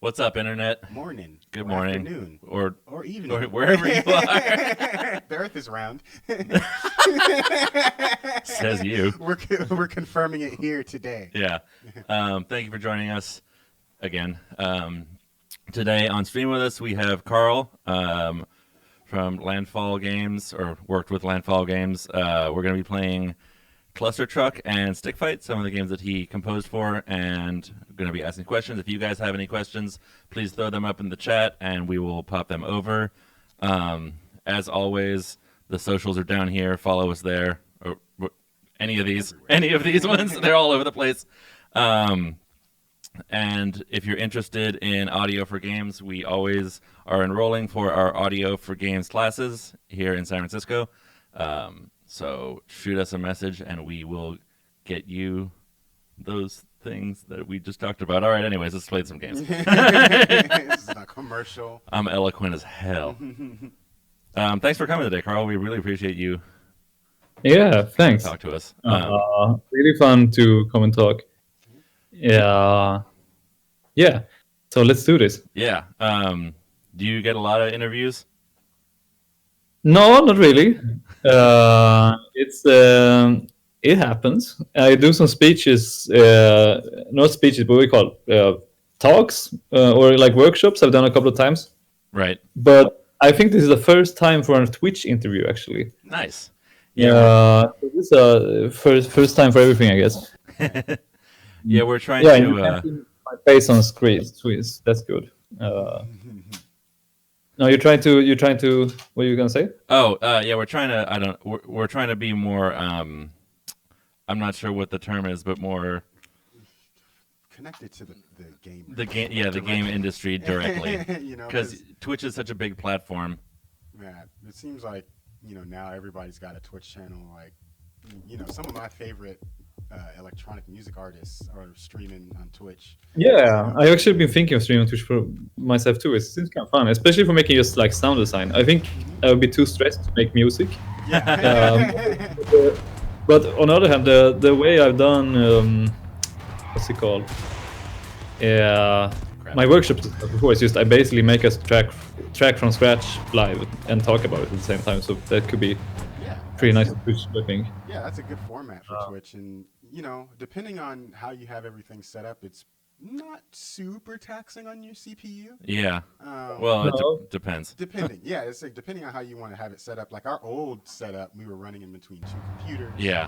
What's up, Internet? Morning. Good or morning. Afternoon. Or Evening. or wherever you are. The Earth is round. Says you. We're confirming it here today. Yeah. Thank you for joining us again. Today on stream with us, we have Karl from Landfall Games, or worked with Landfall Games. We're going to be playing Clustertruck and Stick Fight, some of the games that he composed for, and we're going to be asking questions. If you guys have any questions, please throw them up in the chat, and we will pop them over. As always, the socials are down here. Follow us there. Or any of these ones, they're all over the place. And if you're interested in audio for games, we always are enrolling for our audio for games classes here in San Francisco. So shoot us a message and we will get you those things that we just talked about. All right, anyways, let's play some games. This is a commercial. I'm eloquent as hell. Thanks for coming today, Karl. We really appreciate you. Yeah, thanks. Talk to us. Really fun to come and talk. Yeah. So let's do this. Yeah. Do you get a lot of interviews? No, not really. It happens. I do some speeches, not speeches, but we call talks or like workshops. I've done a couple of times. Right. But I think this is the first time for a Twitch interview, actually. Nice. Yeah. This is a first time for everything, I guess. Yeah, we're trying Yeah, to. you can see my face on screen. That's good. No, you're trying to. What are you gonna say? Oh, yeah, we're trying to. We're trying to be more. I'm not sure what the term is, but more Connected to the game. the game industry directly. You know, Because Twitch is such a big platform. yeah, it seems like now everybody's got a Twitch channel. Like, some of my favorite electronic music artists are streaming on Twitch. Yeah, I've actually been thinking of streaming Twitch for myself too. It seems kind of fun, especially for making just like sound design. I think I would be too stressed to make music. Yeah. But on the other hand, the way I've done, what's it called? Yeah, my workshops before is just I basically make a track from scratch live and talk about it at the same time. So that could be pretty nice to Twitch, I think. Yeah, that's a good format for Twitch, and depending on how you have everything set up, it's not super taxing on your CPU. Yeah. Well, No. it depends. Depending, it's like depending on how you want to have it set up. Like our old setup, we were running in between two computers. Yeah.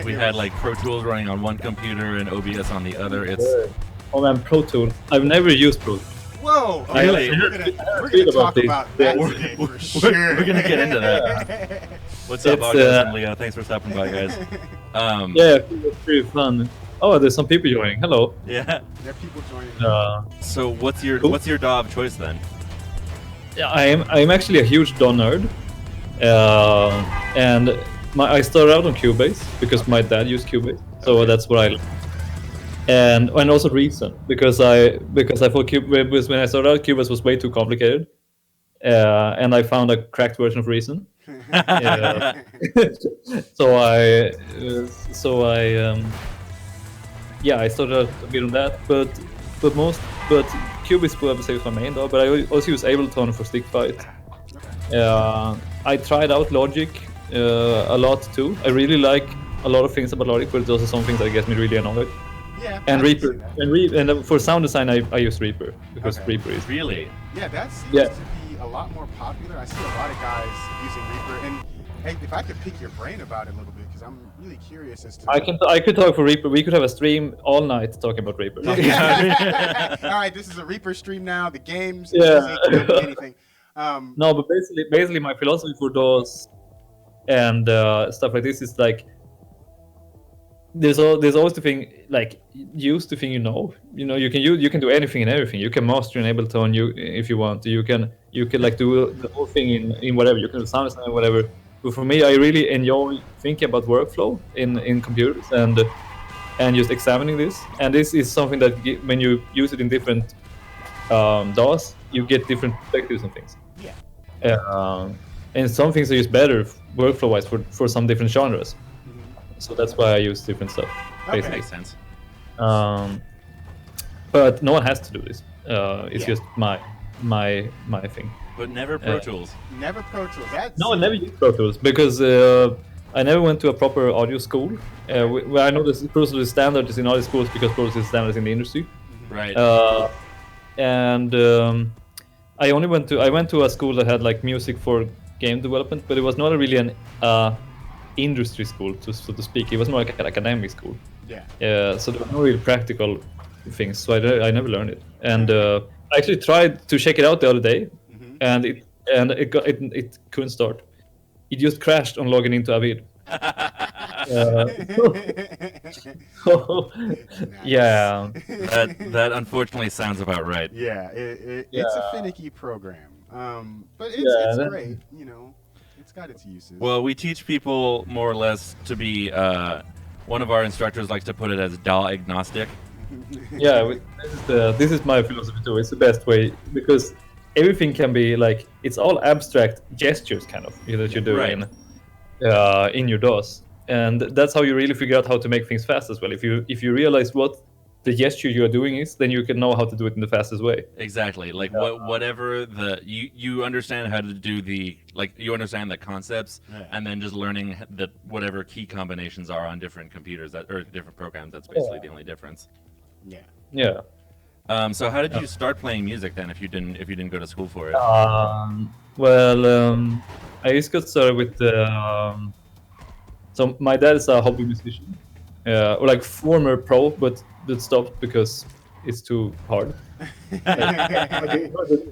We had like Pro Tools running on one computer and OBS on the other. It's Oh man, Pro Tool. I've never used Pro Tool. Whoa! I Okay, heard- we're gonna about talk this. about that Yeah. today for sure. we're gonna get into that. What's up, It's, August and Leo? Thanks for stopping by, guys. Yeah, it's pretty fun. Oh, there's some people joining. Hello. Yeah. There are people joining. So what's your DAW of choice then? Yeah, I'm actually a huge DAW nerd, and I started out on Cubase because my dad used Cubase, so that's what I like. And also Reason because I thought Cubase when I started out Cubase was way too complicated, and I found a cracked version of Reason. So I started out a bit on that, but Cubase I would say was my main DAW, but I also use Ableton for Stick Fight. I tried out Logic a lot too. I really like a lot of things about Logic, but there's also some things that get me really annoyed. Yeah. And I can see Reaper, that. and for sound design, I use Reaper because Okay. Reaper is Really? Yeah, that seems Yeah. to be a lot more popular. I see a lot of guys using Reaper, and hey, if I could pick your brain about it a little bit, because I'm really curious as to. I could talk for Reaper. We could have a stream all night talking about Reaper. All right, this is a Reaper stream now. The games, Yeah. music, it could be anything. No, but basically my philosophy for DAWs and stuff like this is like there's always the thing like use the thing you can do anything and everything. You can master in Ableton if you want. You can like do the whole thing in whatever. You can do sound design whatever. But for me, I really enjoy thinking about workflow in computers and just examining this. And this is something that when you use it in different DAWs, you get different perspectives on things. Yeah. And some things are just better workflow-wise for some different genres. Mhm. So that's why I use different stuff. Okay. Basically. Makes sense. But no one has to do this. It's Yeah. just my thing. But never Pro Tools. Never Pro Tools. That's No, I never used Pro Tools because I never went to a proper audio school. Where I know this Pro Tools is standard is in audio schools because Pro Tools is standard in the industry. Right. And I went to a school that had like music for game development, but it was not really an industry school, so to speak. It was more like an academic school. Yeah. So there were no real practical things, so I never learned it. And I actually tried to check it out the other day, and it couldn't start. It just crashed on logging into Avid. Yeah. That unfortunately sounds about right. Yeah, it's a finicky program, but Yeah, it's that- great. You know, it's got its uses. Well, we teach people more or less to be. One of our instructors likes to put it as DAW agnostic. Yeah, this is my philosophy too. It's the best way because everything can be like it's all abstract gestures, kind of that you do Right. in your DAWs, and that's how you really figure out how to make things fast as well. If you realize what the gesture you are doing is, then you can know how to do it in the fastest way. Exactly. Like whatever you understand how to do you understand the concepts, Yeah. and then just learning that whatever key combinations are on different computers or different programs. That's basically the only difference. Yeah. Yeah. So how did you start playing music then? If you didn't go to school for it? I just got started with so my dad is a hobby musician, or like former pro, but stopped because it's too hard. He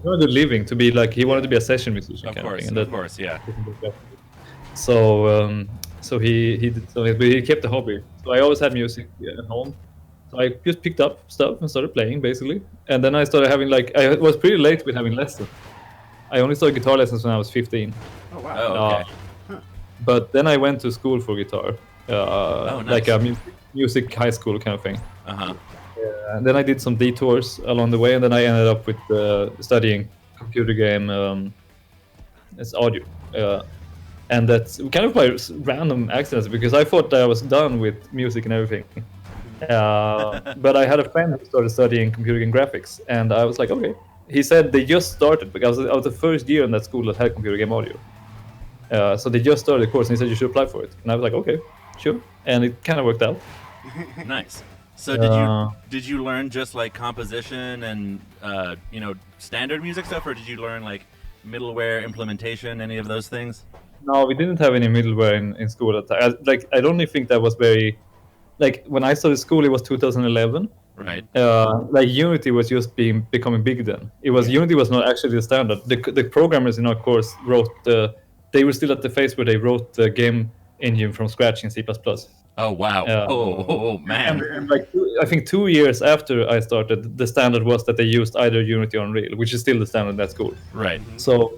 wanted a living to be like he wanted to be a session musician. Of kind course, thing, and of course, yeah. So he kept the hobby. So I always had music at home. So I just picked up stuff and started playing basically. And then I started having I was pretty late with having lessons. I only started guitar lessons when I was 15. Oh wow. Oh, okay. But then I went to school for guitar, nice. like a music high school kind of thing. Uh-huh. And then I did some detours along the way, and then I ended up with studying computer game as audio. And that's kind of by random accidents because I thought that I was done with music and everything. But I had a friend who started studying computer game graphics, and I was like, okay. He said they just started because I was the first year in that school that had computer game audio. So they just started the course, and he said you should apply for it. And I was like, okay, sure. And it kind of worked out. Nice. So did you learn just like composition and standard music stuff, or did you learn like middleware implementation, any of those things? No, we didn't have any middleware in school at the time. I don't even think that was very. When I started school, it was 2011. Right. Unity was just becoming big then. Unity was not actually the standard. The programmers in our course wrote they were still at the phase where they wrote the game engine from scratch in C++. Oh wow. Oh man. And I think 2 years after I started, the standard was that they used either Unity or Unreal, which is still the standard in that school. Right. So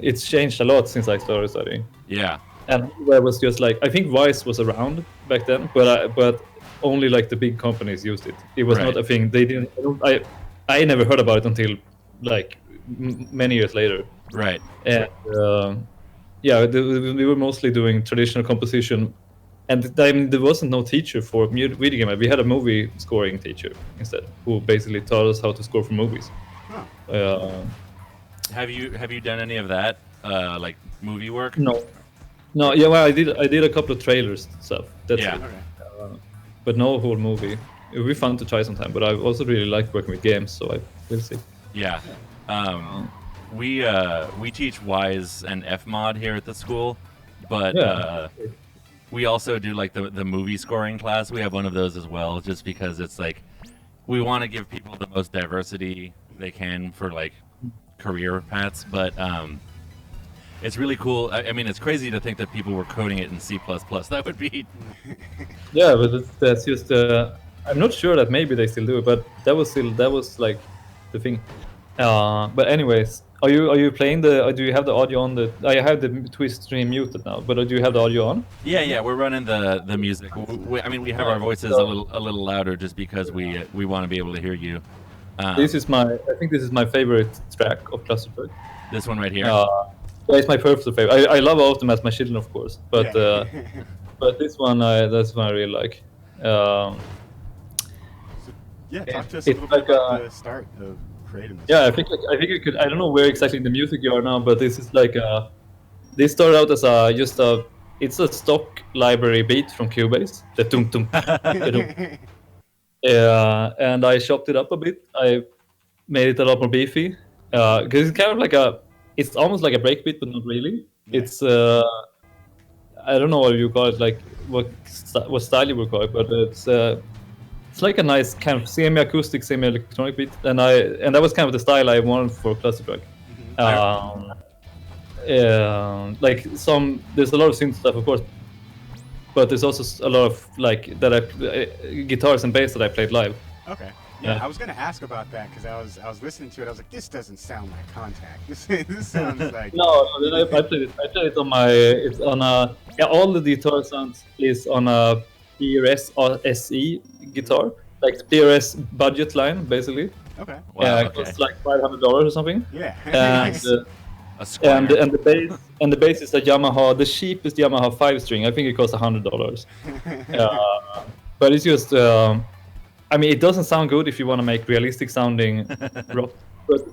it's changed a lot since I started studying. Yeah. And there was just I think Vice was around back then, but only the big companies used it. It was not a thing. They didn't. I never heard about it until many years later. Right. And we were mostly doing traditional composition, and there wasn't no teacher for video game. We had a movie scoring teacher instead, who basically taught us how to score for movies. Huh. Have you done any of that, like movie work? No. Yeah, well, I did a couple of trailers stuff. That's Yeah. it. Okay. But no whole movie. It would be fun to try sometime. But I also really like working with games, so we'll see. Yeah. We teach Wise and Fmod here at the school, but we also do the movie scoring class. We have one of those as well, just because it's we want to give people the most diversity they can for career paths, but it's really cool. I mean, it's crazy to think that people were coding it in C++. That would be... Yeah, but that's just... I'm not sure that maybe they still do it, but that was the thing. But anyways, are you playing do you have the audio on I have the Twitch stream muted now, but do you have the audio on? Yeah, we're running the music. We have our voices a little louder just because we want to be able to hear you. I think this is my favorite track of ClusterTruck. This one right here? It's my personal favorite. I love all of them as my children, of course, but but this one, that's one I really like. Yeah, talk to us a It's little bit like about the start of creating this. yeah, I think you could. I don't know where exactly in the music you are now, but this is like this started out as it's a stock library beat from Cubase, the tum tum. And I chopped it up a bit. I made it a lot more beefy because it's kind of like it's almost like a breakbeat, but not really. Yeah. It's I don't know what you call it, like what style you would call it, but it's like a nice kind of semi-acoustic, semi-electronic beat, and that was kind of the style I wanted for ClusterTruck. Like there's a lot of synth stuff, of course, but there's also a lot of like guitars and bass that I played live. Okay. Yeah, I was gonna ask about that because I was listening to it. I was like, this doesn't sound like Contact. This sounds like No, I played it. I played it on my. It's on a. Yeah, all the guitar sounds is on a PRS or SE guitar, like the PRS budget line, basically. Okay. Wow, Yeah, it okay. costs like $500 or something. Yeah. And A square. and the bass is a Yamaha, the cheapest Yamaha 5-string. I think it costs $100. But it's just. I mean, it doesn't sound good if you want to make realistic sounding rock.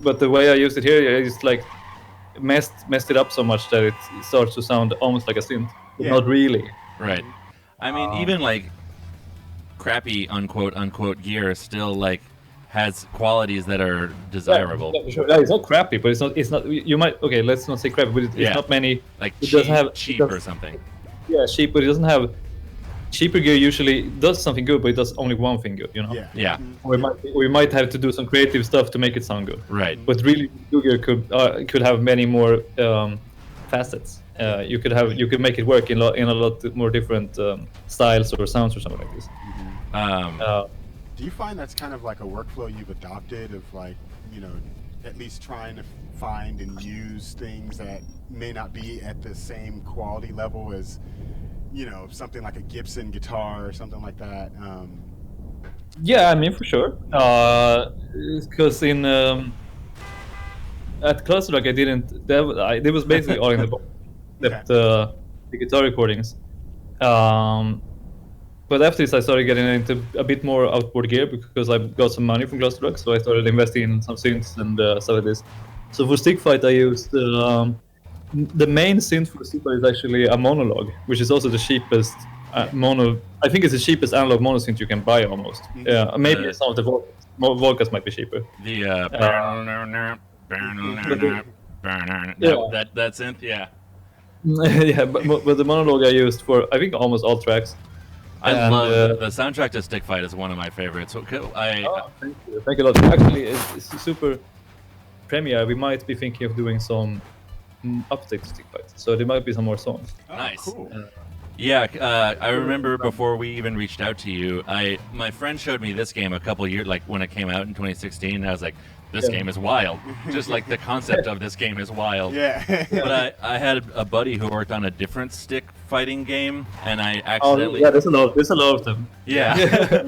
But the way I used it here, I just like messed it up so much that it starts to sound almost like a synth, but Yeah. not really. Right. I mean, even like crappy unquote gear still like has qualities that are desirable. Yeah, sure. Yeah, it's not crappy, but it's not. You might okay. Let's not say crappy, but it's Yeah. not many. Like It doesn't have cheap it does- or something. Yeah, cheap, but it doesn't have. Cheaper gear usually does something good, but it does only one thing good. You know. Yeah. Yeah. We might have to do some creative stuff to make it sound good. Right. But really, good gear could have many more facets. You could make it work in a lot more different styles or sounds or something like this. Do you find that's kind of like a workflow you've adopted of like, you know, at least trying to find and use things that may not be at the same quality level as, you know, something like a Gibson guitar or something like that? Yeah, I mean for sure. Because in at ClusterTruck I didn't. It was basically all in the box, except the guitar recordings. But after this, I started getting into a bit more outboard gear because I got some money from ClusterTruck, so I started investing in some synths and stuff like this. So for Stick Fight, I used the main synth for Stick Fight is actually a monologue, which is also the cheapest mono. I think it's the cheapest analog mono synth you can buy almost. Yeah, maybe some of the Volcas might be cheaper. The that synth, yeah. Yeah, but the monologue I used for I think almost all tracks. I And, love the soundtrack to Stick Fight is one of my favorites. So Thank you. Thank you a lot. Actually, it's super premiere. We might be thinking of doing some updates to Stick Fight, so there might be some more songs. Nice. Cool. Yeah, I remember before we even reached out to you, my friend showed me this game a couple years, like when it came out in 2016. And I was like, this game is wild. Just like the concept of this game is wild. Yeah. But I had a buddy who worked on a different stick fighting game, and I accidentally. Yeah, there's a lot of them. Yeah.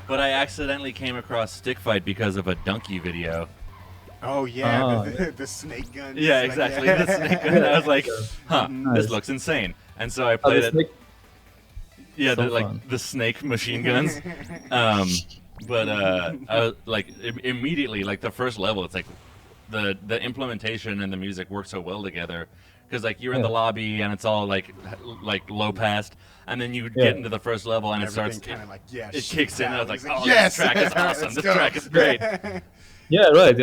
But I accidentally came across Stick Fight because of a donkey video. Oh yeah, the snake gun. Yeah, exactly. The snake gun. I was like, huh, this Nice. looks insane. And so I played it. Yeah, So like fun. the snake machine guns. But I was like immediately, like the first level, it's like the implementation and the music work so well together because like you're in the lobby and it's all like low passed, and then you get into the first level and it starts. kind of like It kicks in. And I was like, oh, yes, this track is awesome. let's This go. track is great. Yeah, right.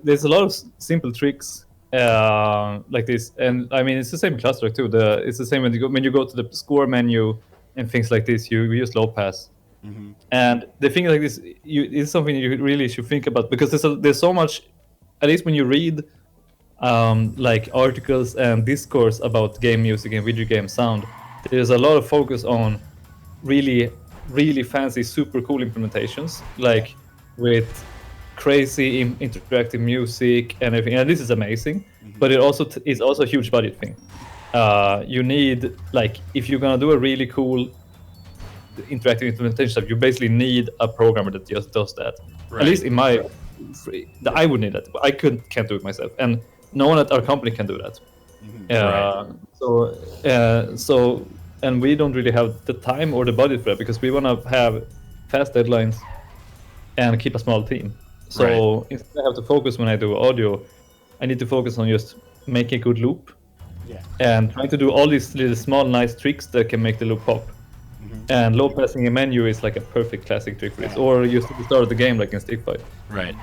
There's a lot of simple tricks like this, and I mean it's the same in ClusterTruck too. It's the same when you go to the score menu and things like this. You use low pass, and the thing like this is something you really should think about because there's so much. At least when you read like articles and discourse about game music and video game sound, there's a lot of focus on really, really fancy, super cool implementations, like with crazy interactive music and everything. And this is amazing, but it also is also a huge budget thing. You need like if you're gonna do a really cool interactive implementation stuff, you basically need a programmer that just does that. Right. At least in my, I would need that. But I can't do it myself, and no one at our company can do that. So and we don't really have the time or the budget for that because we want to have fast deadlines, and keep a small team. So instead I have to focus when I do audio, I need to focus on just making a good loop and trying to do all these little small nice tricks that can make the loop pop. And low passing a menu is like a perfect classic trick for this, or just at the start of the game, like in Stick Fight. Right.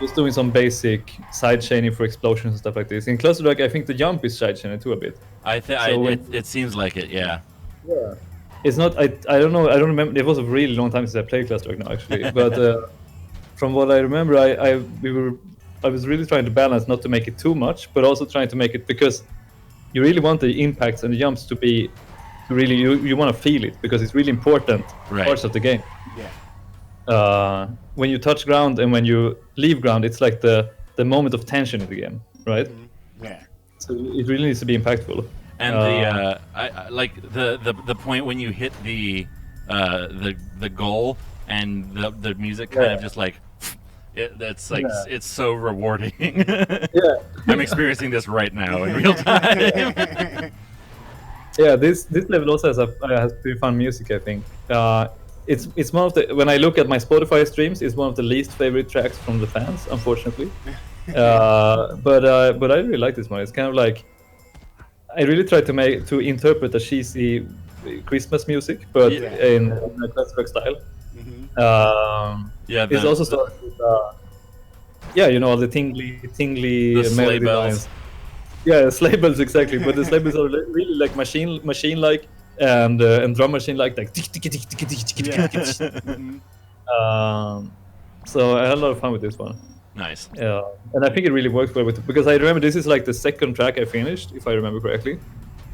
Just doing some basic side chaining for explosions and stuff like this. In ClusterTruck, I think the jump is side chaining too a bit. It seems like it, yeah. Yeah. It's not. I don't know. I don't remember. It was a really long time since I played ClusterTruck now, actually. But from what I remember, I was really trying to balance not to make it too much, but also trying to make it, because you really want the impacts and the jumps to be really, you want to feel it, because it's really important parts of the game. When you touch ground and when you leave ground, it's like the moment of tension in the game, right? So it really needs to be impactful. And I like the point when you hit the goal and the music kind of just like that's like it's so rewarding. I'm experiencing this right now in real time. Yeah, this level also has pretty fun music, I think. It's one of the, when I look at my Spotify streams, it's one of the least favorite tracks from the fans, unfortunately. But I really like this one. It's kind of like, I really try to interpret the cheesy Christmas music, but in a ClusterTruck style. It's also started with all the tingly the melody lines. Yeah, sleigh bells, exactly. But the sleigh bells are really like machine-like and drum machine-like, like. So I had a lot of fun with this one. Nice. Yeah, and I think it really worked well with it, because I remember this is like the second track I finished, if I remember correctly.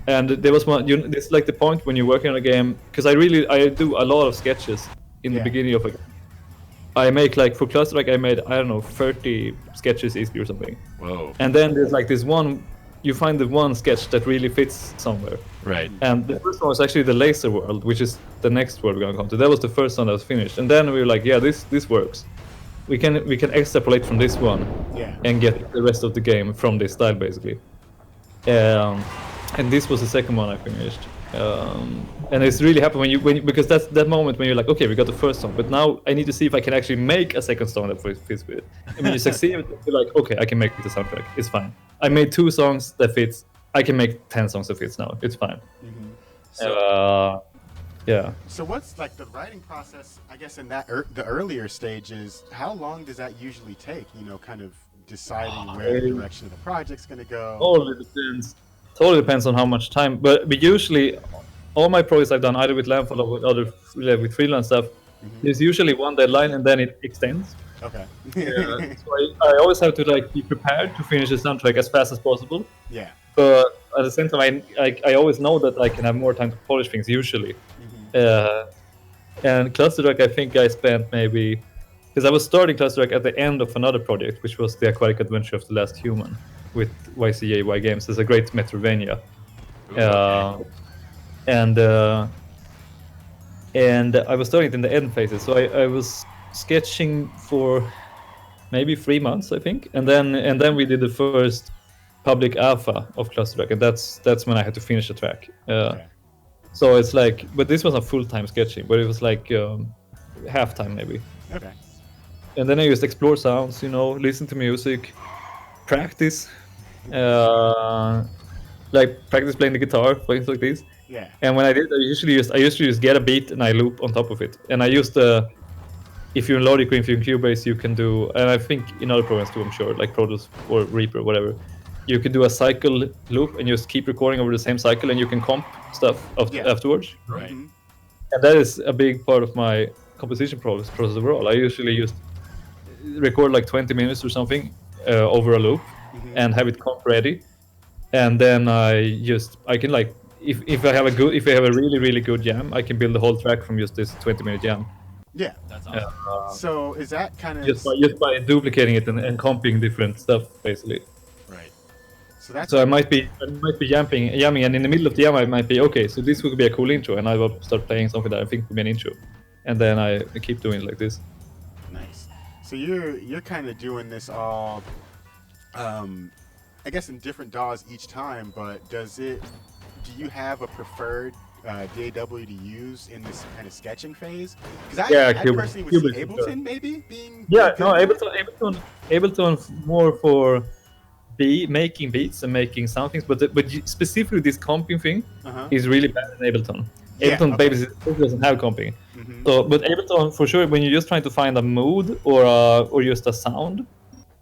And there was one. This is like the point when you're working on a game, because I do a lot of sketches in the beginning of a game. I make, like, for ClusterTruck, I made, I don't know, 30 sketches easily or something. Whoa. And then there's like this one, you find the one sketch that really fits somewhere. Right. And the first one was actually the laser world, which is the next world we're gonna come to. That was the first one that was finished. And then we were like, yeah, this works. We can extrapolate from this one and get the rest of the game from this style, basically. And this was the second one I finished. And it's really happy when you because that's that moment when you're like, okay, we got the first song, but now I need to see if I can actually make a second song that fits with it. And when you succeed, you're like, okay, I can make the soundtrack. It's fine. I made 2 songs that fits. I can make 10 songs that fits now. It's fine. So what's like the writing process? I guess in that the earlier stages, how long does that usually take? You know, kind of deciding where the direction of the project's going to go. Totally depends on how much time. But usually, all my projects I've done either with Landfall or with freelance stuff, there's usually one deadline and then it extends. Okay. So I always have to like be prepared to finish the soundtrack as fast as possible. Yeah. But at the same time, I always know that I can have more time to polish things usually. And ClusterTruck, I think I spent maybe, because I was starting ClusterTruck at the end of another project, which was the Aquatic Adventure of the Last Human with YCAY Games. It's a great Metroidvania. And I was starting it in the end phases, so I was sketching for maybe 3 months, I think, and then we did the first public alpha of ClusterTruck, and that's when I had to finish the track. So it's like, but this wasn't full-time sketching, but it was like half-time maybe. Okay. And then I just explore sounds, listen to music, practice, like practice playing the guitar, things like this. Yeah. And when I did, I usually just get a beat and I loop on top of it. And I used if you're in Logic or if you're in Cubase, you can do, and I think in other programs too, I'm sure, like Pro Tools or Reaper or whatever, you can do a cycle loop and just keep recording over the same cycle, and you can comp stuff afterwards. Right. And that is a big part of my composition process overall. I usually just record like 20 minutes or something over a loop and have it comp ready, and then I can like, if I have a really really good jam, I can build the whole track from just this 20-minute jam. Yeah, that's awesome. So is that kind of just by duplicating it and comping different stuff, basically. Right. So I might be jamming, and in the middle of the jam I might be, okay, so this would be a cool intro, and I will start playing something that I think would be an intro, and then I keep doing it like this. Nice. So you're kind of doing this all, I guess in different DAWs each time, but do you have a preferred DAW to use in this kind of sketching phase? Because I personally would see Ableton maybe being Ableton more for making beats and making sound things, but specifically this comping thing is really bad in Ableton. Ableton basically doesn't have comping. So, but Ableton for sure, when you're just trying to find a mood or just a sound,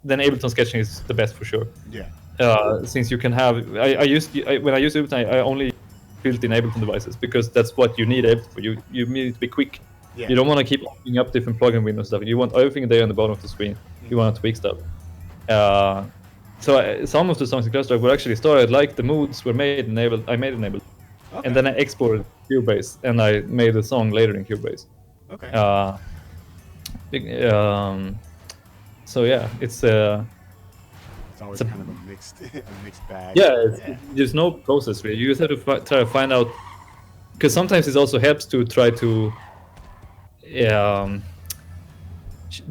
then Ableton sketching is the best for sure. Yeah. Since you can have, when I use Ableton, I only built in Ableton devices because that's what you need Ableton for. You need it to be quick. Yeah. You don't want to keep opening up different plugin windows and stuff. You want everything there on the bottom of the screen. You want to tweak stuff. So some of the songs in ClusterTruck were actually started like the moods were made in Ableton. I made in Ableton, and then I exported Cubase and I made a song later in Cubase. Okay. So yeah, it's always kind of a mixed bag. Yeah, there's no process really. You just have to try to find out, because sometimes it also helps to try to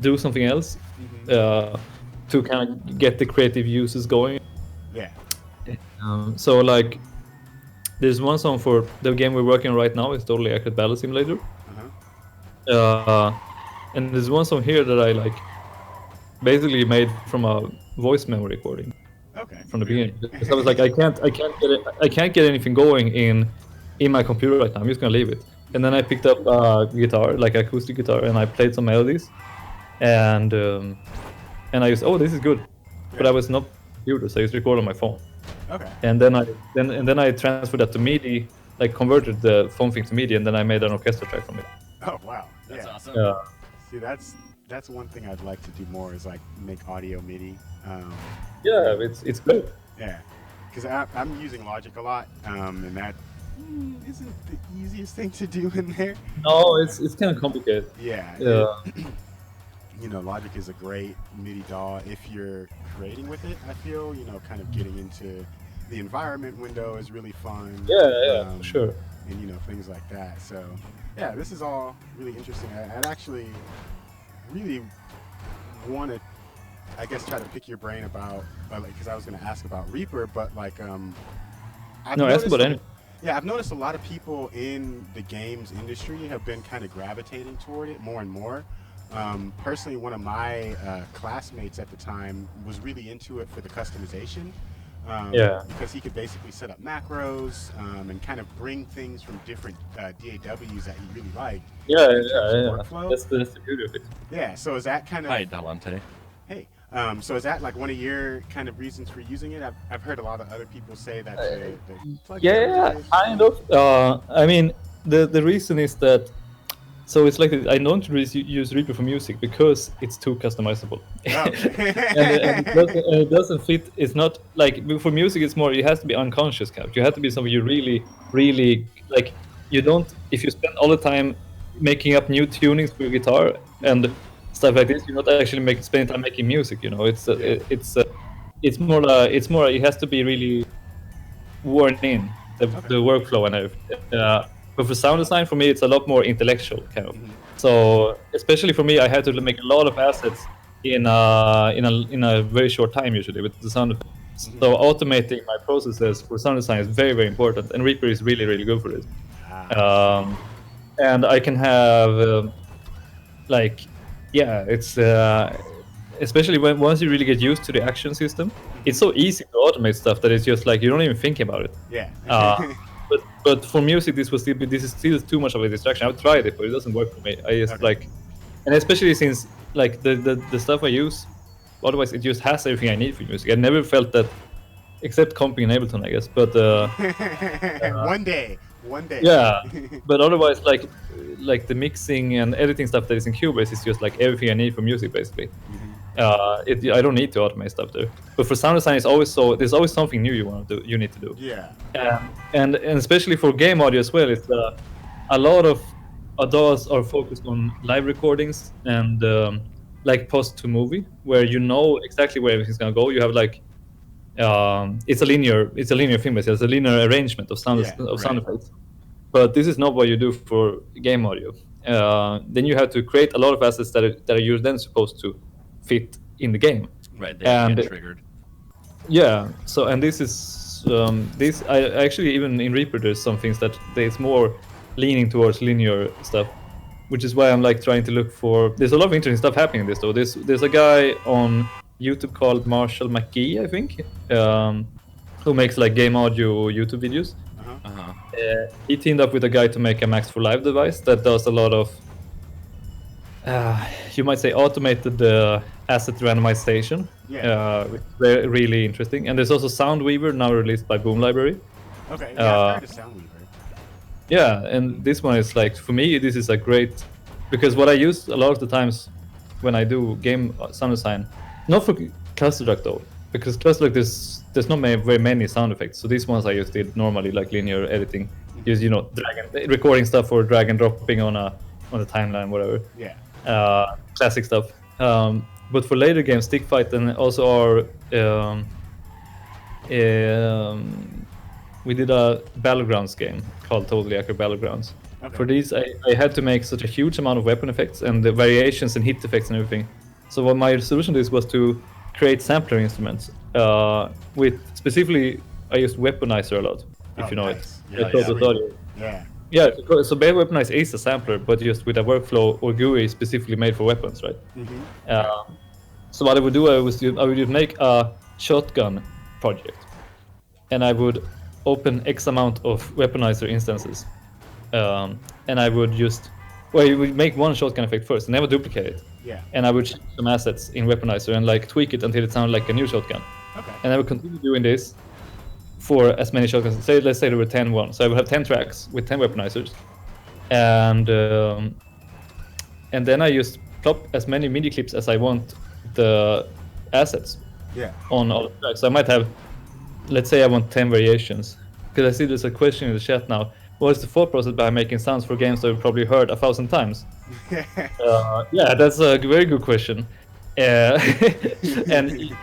do something else to kind of get the creative uses going. Yeah. So like, there's one song for the game we're working on right now. It's totally accurate battle simulator. And there's one song here that I like basically made from a voice memo recording. From the beginning. Because I was like, I can't get anything going in my computer right now. I'm just gonna leave it. And then I picked up a guitar, like acoustic guitar, and I played some melodies. And I just, this is good. But I was not computer, so I just recorded on my phone. And then I transferred that to MIDI, like converted the phone thing to MIDI, and then I made an orchestra track from it. Oh wow, that's awesome. See, that's one thing I'd like to do more is like make audio MIDI. It's good. Yeah, because I'm using Logic a lot, and that isn't the easiest thing to do in there. No, it's kind of complicated. Yeah. You know, Logic is a great MIDI DAW if you're creating with it. I feel, kind of getting into the environment window is really fun. For sure. And things like that. So yeah, this is all really interesting. I'd actually really want to, I guess, try to pick your brain about, because I was going to ask about Reaper, but like, ask about anything. Yeah, I've noticed a lot of people in the games industry have been kind of gravitating toward it more and more. Personally, one of my classmates at the time was really into it for the customization. Because he could basically set up macros and kind of bring things from different DAWs that he really liked. Workflow. That's the beauty of it. Yeah, so is that kind of... Hi, Delante. Hey. So is that like one of your kind of reasons for using it? I've heard a lot of other people say that they plug kind of. I mean, the reason is that, so it's like I don't really use Reaper for music because it's too customizable. and it doesn't fit. It's not like for music. It's more. It has to be unconscious kind of. You have to be something you really, really like. You don't. If you spend all the time making up new tunings for your guitar and stuff like this, you're not actually spending time making music. It's more. It has to be really worn in the workflow and everything. But for sound design, for me, it's a lot more intellectual kind of. So especially for me, I had to make a lot of assets in a very short time usually with the sound effects. So automating my processes for sound design is very, very important, and Reaper is really, really good for this. And I can have it's especially once you really get used to the action system, it's so easy to automate stuff that it's just like you don't even think about it. Yeah. But for music, this is still too much of a distraction. I've tried it, but it doesn't work for me. I just and especially since like the stuff I use, otherwise it just has everything I need for music. I never felt that, except comping in Ableton, I guess. But one day. Yeah, but otherwise, like the mixing and editing stuff that is in Cubase is just like everything I need for music, basically. I don't need to automate stuff there. But for sound design, there's always something new you need to do. Yeah. And especially for game audio as well, it's a lot of DAWs are focused on live recordings and like post to movie, where you know exactly where everything's gonna go. You have like it's a linear thing, basically. It's a linear arrangement of sound effects. But this is not what you do for game audio. Then you have to create a lot of assets that are then supposed to fit in the game. Right, they get triggered. Yeah. So, and this is because this I actually even in Reaper there's some things that there's more leaning towards linear stuff, which is why I'm like trying to look for. There's a lot of interesting stuff happening in this though. There's a guy on YouTube called Marshall McGee, I think, who makes like game audio YouTube videos. He teamed up with a guy to make a Max for Live device that does a lot of, you might say, automated asset randomization. Which is really interesting. And there's also Soundweaver, now released by Boom Library. Okay, yeah, I've heard of Soundweaver. Yeah, and this one is like, for me, this is a great, because what I use a lot of the times when I do game sound design, not for ClusterTruck though, because ClusterTruck there's not very many sound effects. So these ones I just did normally, like linear editing, just recording stuff or drag and dropping on the timeline, whatever. Yeah. Classic stuff. But for later games, Stick Fight and also our we did a Battlegrounds game called Totally Accurate Battlegrounds. Okay. For these, I had to make such a huge amount of weapon effects and the variations and hit effects and everything. So what my solution to this was to create sampler instruments. With specifically, I used Weaponizer a lot, if you know nice. it. Yeah, so Bear Weaponizer is a sampler, but just with a workflow or GUI specifically made for weapons, right? So what I would do, I would just make a shotgun project, and I would open X amount of Weaponizer instances, and I would you would make one shotgun effect first, and never duplicate it. Yeah. And I would change some assets in Weaponizer and like tweak it until it sounded like a new shotgun. Okay. And I would continue doing this for as many shotguns. Let's say there were 10 ones. So I would have 10 tracks with 10 Weaponizers, and then I just plop as many MIDI clips as I want the assets on all the tracks. So I might have, let's say I want 10 variations, because I see there's a question in the chat now. What is the thought process behind making sounds for games that you've probably heard 1,000 times? Yeah, that's a very good question. And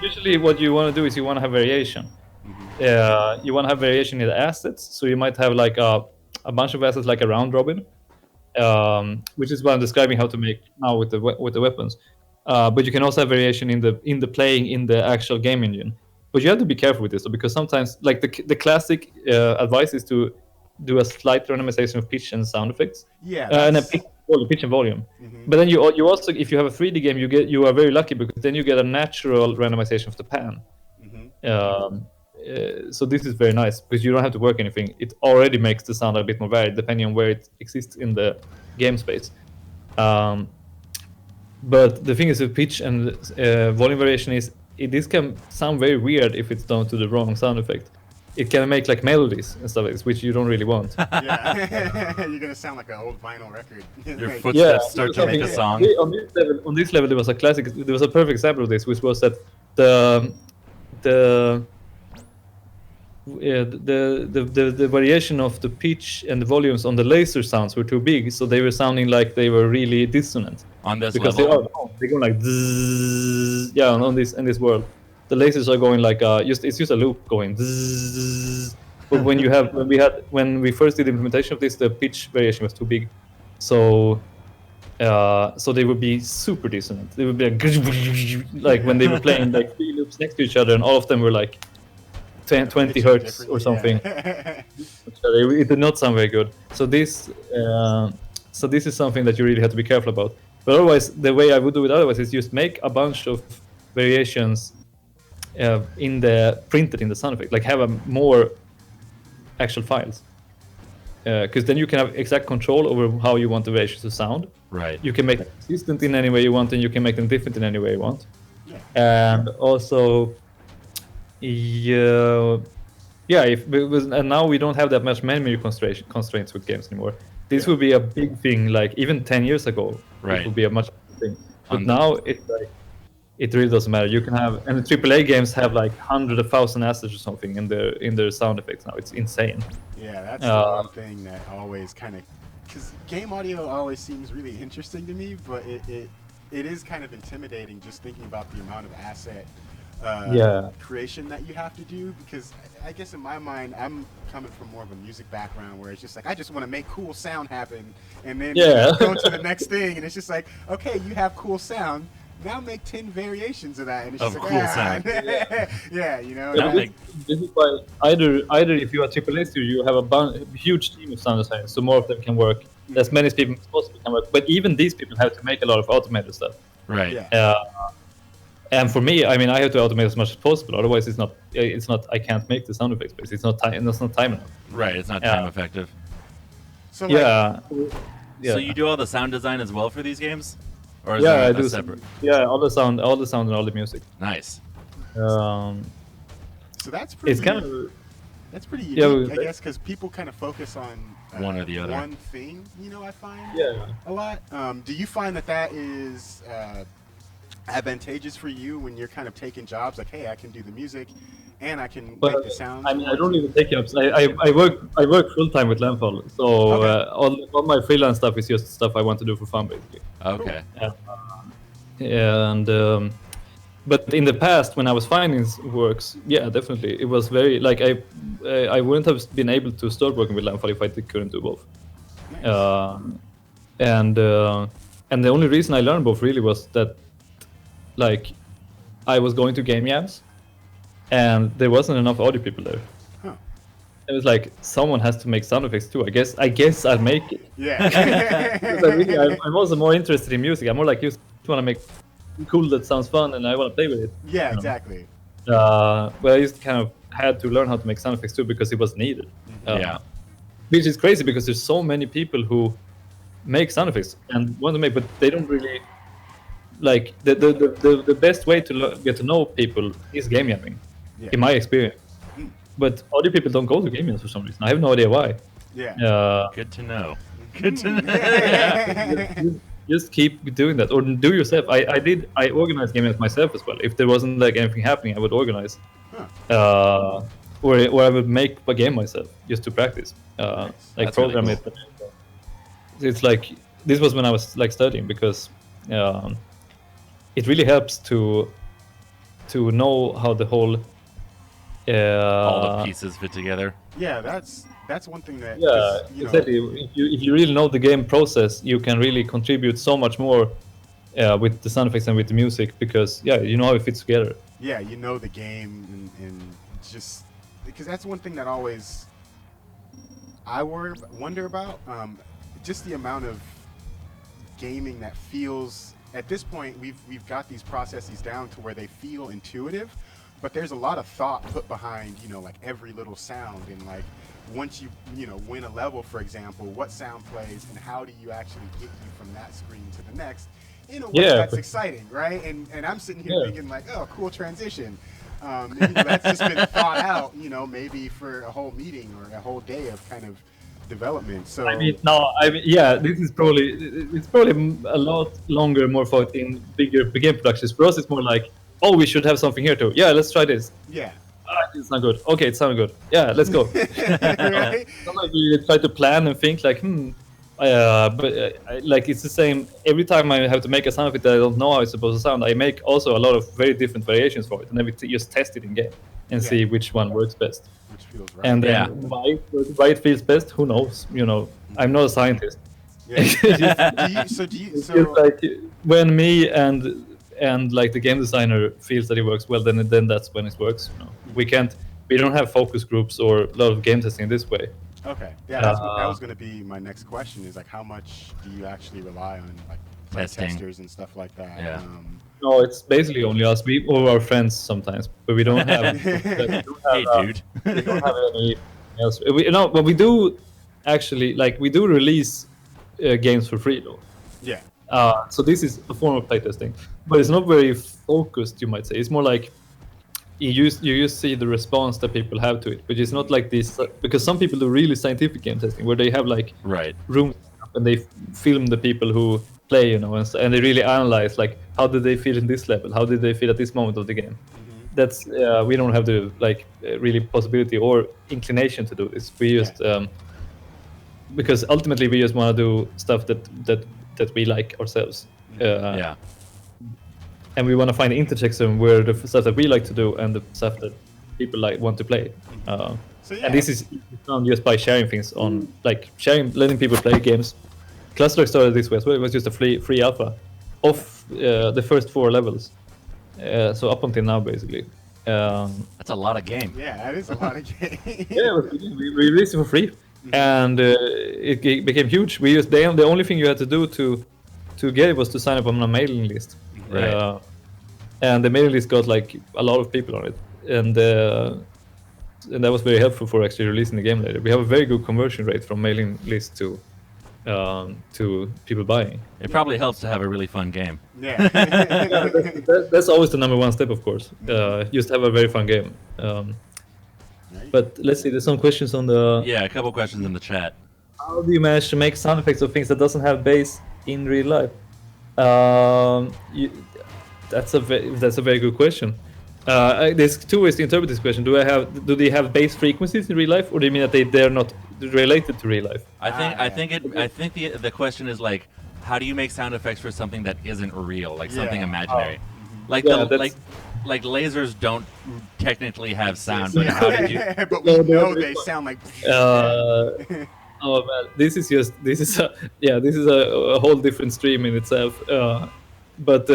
usually what you want to do is you want to have variation. You want to have variation in the assets, so you might have like a bunch of assets like a round robin, which is what I'm describing how to make now with the weapons. But you can also have variation in the playing in the actual game engine. But you have to be careful with this, because sometimes, like the classic advice is to do a slight randomization of pitch and sound effects. And a pitch and volume. But then you also, if you have a 3D game, you are very lucky, because then you get a natural randomization of the pan. So this is very nice, because you don't have to work anything. It already makes the sound a bit more varied depending on where it exists in the game space. But the thing is with pitch and volume variation is this can sound very weird if it's done to the wrong sound effect. It can make like melodies and stuff like this, which you don't really want. You're gonna sound like an old vinyl record. Your footsteps start to make a song. On this level, there was a classic. There was a perfect example of this, which was that the variation of the pitch and the volumes on the laser sounds were too big, so they were sounding like they were really dissonant. On this because level? they're going like zzz, on this world. The lasers are going like it's just a loop going zzz. But when we first did the implementation of this, the pitch variation was too big, so they would be super dissonant. They would be like when they were playing like 3 loops next to each other, and all of them were like 20 hertz or something. It did not sound very good. So this is something that you really have to be careful about. But otherwise, the way I would do it otherwise is just make a bunch of variations printed in the sound effect, like have more actual files. Because then you can have exact control over how you want the variations to sound. Right. You can make them consistent in any way you want, and you can make them different in any way you want. And also, and now we don't have that much memory constraints with games anymore. This would be a big thing, like even 10 years ago. Right. It would be a much bigger thing. But now it's like, it really doesn't matter. You can have, and the AAA games have like 100,000 assets or something in their sound effects now. It's insane. Yeah, that's the one thing that always kind of, because game audio always seems really interesting to me, but it is kind of intimidating just thinking about the amount of asset creation that you have to do, because I guess in my mind I'm coming from more of a music background where it's just like I just want to make cool sound happen and then go to the next thing, and it's just like, okay, you have cool sound, now make 10 variations of that, and it's Of just cool like, sound. yeah, you know. Now that- make- This is why either if you are AAA studio, you have a huge team of sound designers, so more of them can work. As many people as possible can work, but even these people have to make a lot of automated stuff. Right. Yeah. And for me, I mean, I have to automate as much as possible. Otherwise, it's not. I can't make the sound effects based. It's not time. That's not time enough. Right. It's not Yeah. time effective. So like, Yeah. So you do all the sound design as well for these games, or is Yeah, that I a do. separate? Yeah, all the sound, and all the music. Nice. so that's pretty. It's kind of. That's pretty Yeah, unique, I guess, because people kind of focus on One or the other. one thing. You know, I find Yeah. a lot. Do you find that is advantageous for you when you're kind of taking jobs? Like, hey, I can do the music, and I can But make the sounds. I mean, I don't even take jobs. I work full time with Landfall, so Okay. all my freelance stuff is just stuff I want to do for fun, basically. Okay. And but in the past, when I was finding works, yeah, definitely, it was very like I wouldn't have been able to start working with Landfall if I couldn't do both. Nice. And the only reason I learned both really was that like I was going to game jams, and there wasn't enough audio people there. Huh. It was like someone has to make sound effects too. I guess I'll make it. Yeah. Because I'm also more interested in music. I'm more like you just want to make cool that sounds fun, and I want to play with it. Yeah, exactly. But I just kind of had to learn how to make sound effects too because it was needed. Yeah. Which is crazy because there's so many people who make sound effects and want to make, but they don't really like the best way to get to know people is game jamming, Yeah. in my experience. But other people don't go to game jams for some reason. I have no idea why. Yeah. Good to know. Good to know. Just keep doing that, or do yourself. I organized game jams myself as well. If there wasn't like anything happening, I would organize, or I would make a game myself just to practice, like That's program really it. It's like this was when I was like studying because it really helps to know how the whole All the pieces fit together. Yeah, that's one thing that. yeah, 'cause, you know, exactly. If you really know the game process, you can really contribute so much more with the sound effects and with the music because you know how it fits together. Yeah, you know the game, and just because that's one thing that always I wonder about. Just the amount of gaming that feels at this point we've got these processes down to where they feel intuitive, but there's a lot of thought put behind, you know, like every little sound, and like once you know win a level, for example, what sound plays and how do you actually get you from that screen to the next in a way that's exciting, right? And I'm sitting here thinking like, oh, cool transition. You know, that's just been thought out, you know, maybe for a whole meeting or a whole day of kind of development. So this is probably a lot longer, more thought in bigger game productions. For us, it's more like, oh, we should have something here too. Yeah, let's try this. Yeah. It's not good. Okay, it's not good. Yeah, let's go. Right? Sometimes we try to plan and think like, like it's the same every time I have to make a sound effect that I don't know how it's supposed to sound. I make also a lot of very different variations for it, and then we just test it in game and see which one works best. Which feels right. And then why it feels best, who knows? You know, I'm not a scientist. Yeah. So It's just like when me and like the game designer feels that it works well, then that's when it works. You know, we don't have focus groups or a lot of game testing this way. Okay. Yeah, that was going to be my next question. Is like, how much do you actually rely on like play testers and stuff like that? Yeah. No, it's basically only us. We or our friends sometimes, but we don't have. Hey, dude. We don't have any else. But we do actually we do release games for free though. Yeah. So this is a form of playtesting, but it's not very focused. You might say it's more like you just see the response that people have to it, which is not like this because some people do really scientific game testing where they have like rooms and they film the people who play, you know, and they really analyze like how did they feel in this level, how did they feel at this moment of the game. That's we don't have the really possibility or inclination to do this. We just because ultimately we just want to do stuff that we like ourselves. And we want to find the intersection where the stuff that we like to do and the stuff that people want to play. And this is done just by sharing things on letting people play games. ClusterTruck started this way as well. It was just a free alpha, of the first 4 levels. So up until now, basically. That's a lot of game. Yeah, that is a lot of game. Yeah, we released it for free, and it became huge. We used the only thing you had to do to get it was to sign up on a mailing list. Right. And the mailing list got like a lot of people on it, and that was very helpful for actually releasing the game later. We have a very good conversion rate from mailing list to people buying. It probably helps to have a really fun game. Yeah. That's always the number one step, of course. Just have a very fun game. But let's see, there's some questions on the... Yeah, a couple questions in the chat. How do you manage to make sound effects of things that doesn't have bass in real life? That's a very good question. There's 2 ways to interpret this question. Do they have bass frequencies in real life, or do you mean that they're not related to real life? I think the question is like, how do you make sound effects for something that isn't real, like something imaginary? Like like lasers don't technically have sound, but how did you? But we know they sound like. Oh man, this is a whole different stream in itself. But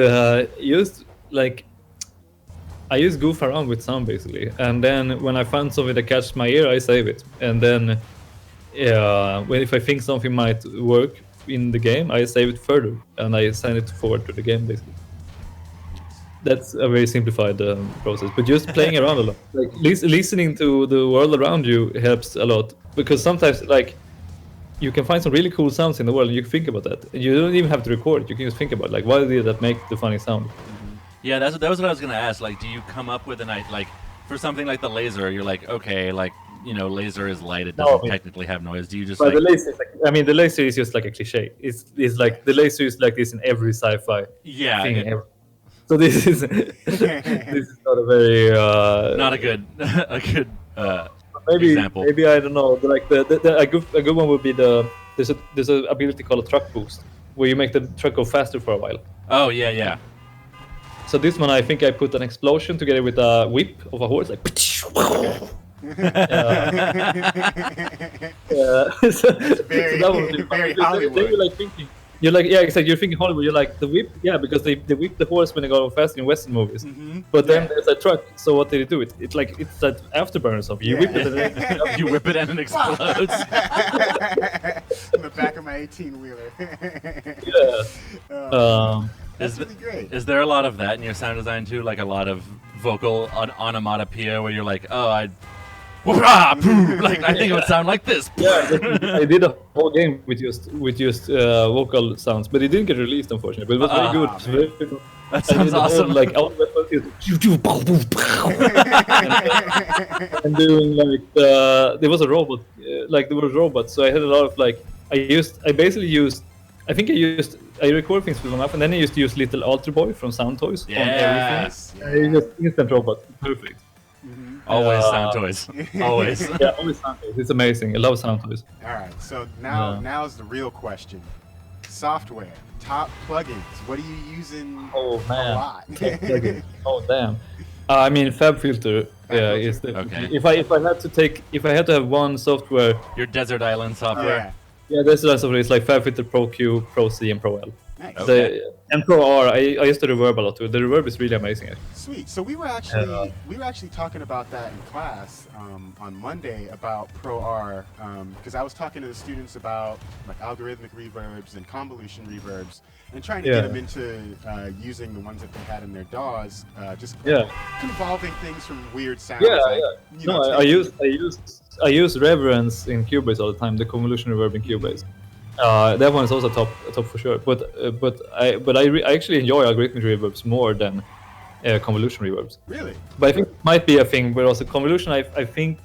I just goof around with sound basically, and then when I find something that catches my ear, I save it, and then if I think something might work in the game, I save it further and I send it forward to the game basically. That's a very simplified process, but just playing around a lot, like listening to the world around you helps a lot, because sometimes like you can find some really cool sounds in the world and you can think about that, and you don't even have to record it. You can just think about like, why did that make the funny sound? Yeah, that was what I was gonna ask. Like, do you come up with like for something like the laser? You're like, okay, like laser is light. It doesn't technically have noise. Do you just? But the laser is the laser is just like a cliche. It's like the laser is like this in every sci-fi. Yeah. Thing ever. So this is not a very not a good maybe example. Maybe I don't know. Like a good one would be there's a ability called a truck boost, where you make the truck go faster for a while. Oh yeah. So this one, I think I put an explosion together with a whip of a horse, like. Very Hollywood. Then you're like thinking, exactly. You're thinking Hollywood. You're like the whip, because they whip the horse when they go fast in Western movies. But then there's a truck. So what did it do? It's like that afterburner or something. You whip it, and then you whip it and it explodes. In the back of my 18-wheeler. That's really great. Is there a lot of that in your sound design too? Like a lot of vocal onomatopoeia where you're like, oh, like I think it would sound like this. Yeah, I did a whole game with just vocal sounds, but it didn't get released, unfortunately. But it was very good. Very good. That sounds awesome. And doing like there was a robot, there were robots. So I had a lot of I record things with my mouth, and then I used to use little Alter Boy from Sound Toys on everything. Just instant robot, perfect. Always Sound Toys. Always. Yeah, always Sound Toys. It's amazing. I love Sound Toys. All right, so now's the real question. Software, top plugins. What are you using a lot? Oh damn. I mean, FabFilter is the. Okay. If I had to have one software. Your Desert Island software. Yeah, Desert Island software is like FabFilter Pro Q, Pro C, and Pro L. Nice. Okay. And Pro R, I used to reverb a lot too. The reverb is really amazing. Sweet. So we were actually talking about that in class on Monday about Pro R, because I was talking to the students about like algorithmic reverbs and convolution reverbs, and trying to get them into using the ones that they had in their DAWs, convolving things from weird sounds. I use Reverence in Cubase all the time. The convolution reverb in Cubase. That one is also top for sure. But I actually enjoy algorithmic reverbs more than convolution reverbs. Really? But I think it might be a thing where also convolution. I think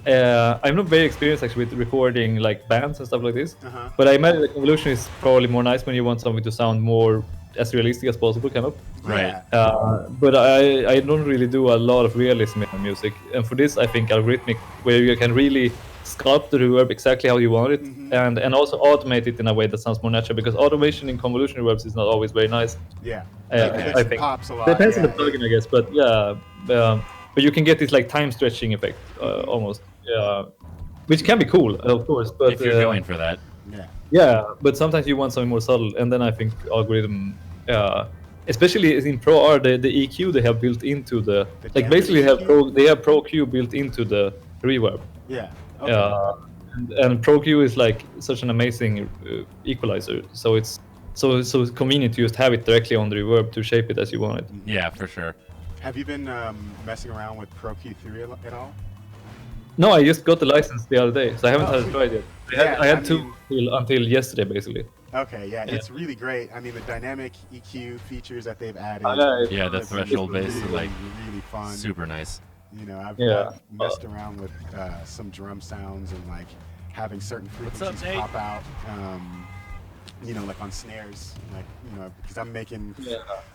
I'm not very experienced actually with recording like bands and stuff like this. But I imagine that convolution is probably more nice when you want something to sound more as realistic as possible, kind of. Right. But I don't really do a lot of realism in my music, and for this I think algorithmic, where you can really sculpt the reverb exactly how you want it, and also automate it in a way that sounds more natural, because automation in convolution reverbs is not always very nice. Yeah. I think pops a lot. Depends on the plugin, I guess, but but you can get this like time stretching effect almost, which can be cool, of course. But if you're going for that. Yeah, but sometimes you want something more subtle, and then I think algorithm Especially in Pro R, the EQ they have built into the like damper basically EQ? they have Pro Q built into the reverb. Yeah. Okay. And Pro Q is like such an amazing equalizer. So it's so convenient to just have it directly on the reverb to shape it as you want it. Yeah, for sure. Have you been messing around with Pro Q3 at all? No, I just got the license the other day, so I haven't had it tried yet. I had mean, two until yesterday, basically. Okay, yeah, it's really great. I mean, the dynamic EQ features that they've added. Yeah, the threshold bass is like really fun. super nice. You know, I've messed around with some drum sounds and like having certain frequencies pop out. You know, like on snares, like, you know, because I'm making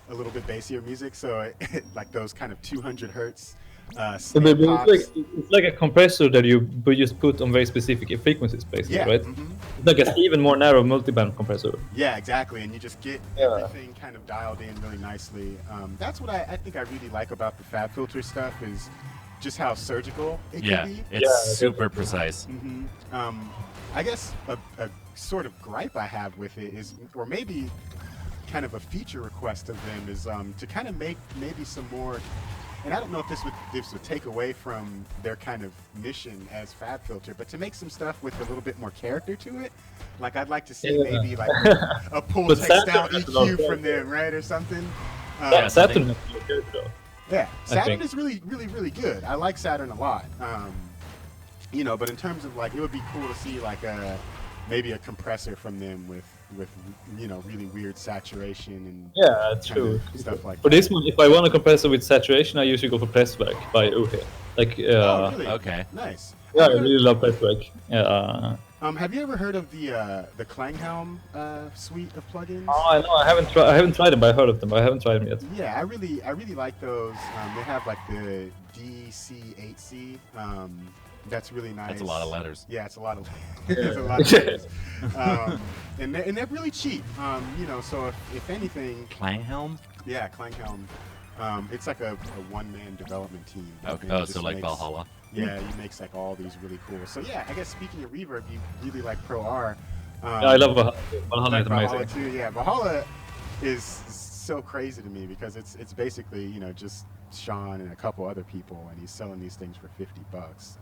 a little bit bassier music, so like those kind of 200 hertz. It's like a compressor that you just put on very specific frequencies, basically, right? It's like an even more narrow multiband compressor. Yeah, exactly, and you just get everything kind of dialed in really nicely. That's what I think I really like about the FabFilter stuff is just how surgical it can be. It's super precise. I guess a sort of gripe I have with it is, or maybe kind of a feature request of them is to kind of make maybe some more. And I don't know if this would take away from their kind of mission as FabFilter, but to make some stuff with a little bit more character to it. Like I'd like to see maybe like a pull text down EQ from them, right, or something. Saturn is really good though. Yeah, Saturn is really good. I like Saturn a lot. You know, but in terms of like, it would be cool to see like maybe a compressor from them with you know, really weird saturation and true stuff like for that. this one, if I want a compressor with saturation, I usually go for Presswerk by Uhe. Like oh, really? Okay, nice. Yeah, I really love Presswerk. Have you ever heard of the Klanghelm suite of plugins? Oh, I know. I haven't tried them, but I heard of them. But I haven't tried them yet. Yeah, I really like those. They have like the DC8C. That's really nice. That's a lot of letters. Yeah, it's a lot of there's a lot of letters. And they're really cheap. You know, so if anything, Klanghelm. Yeah, Klanghelm. It's like a one-man development team. Okay. Oh, so like Valhalla. Yeah, he makes like all these really cool. So yeah, I guess speaking of reverb, you really like Pro R. I love Valhalla. Valhalla is amazing. Valhalla too. Yeah, Valhalla is so crazy to me because it's basically, you know, just Sean and a couple other people, and he's selling these things for $50.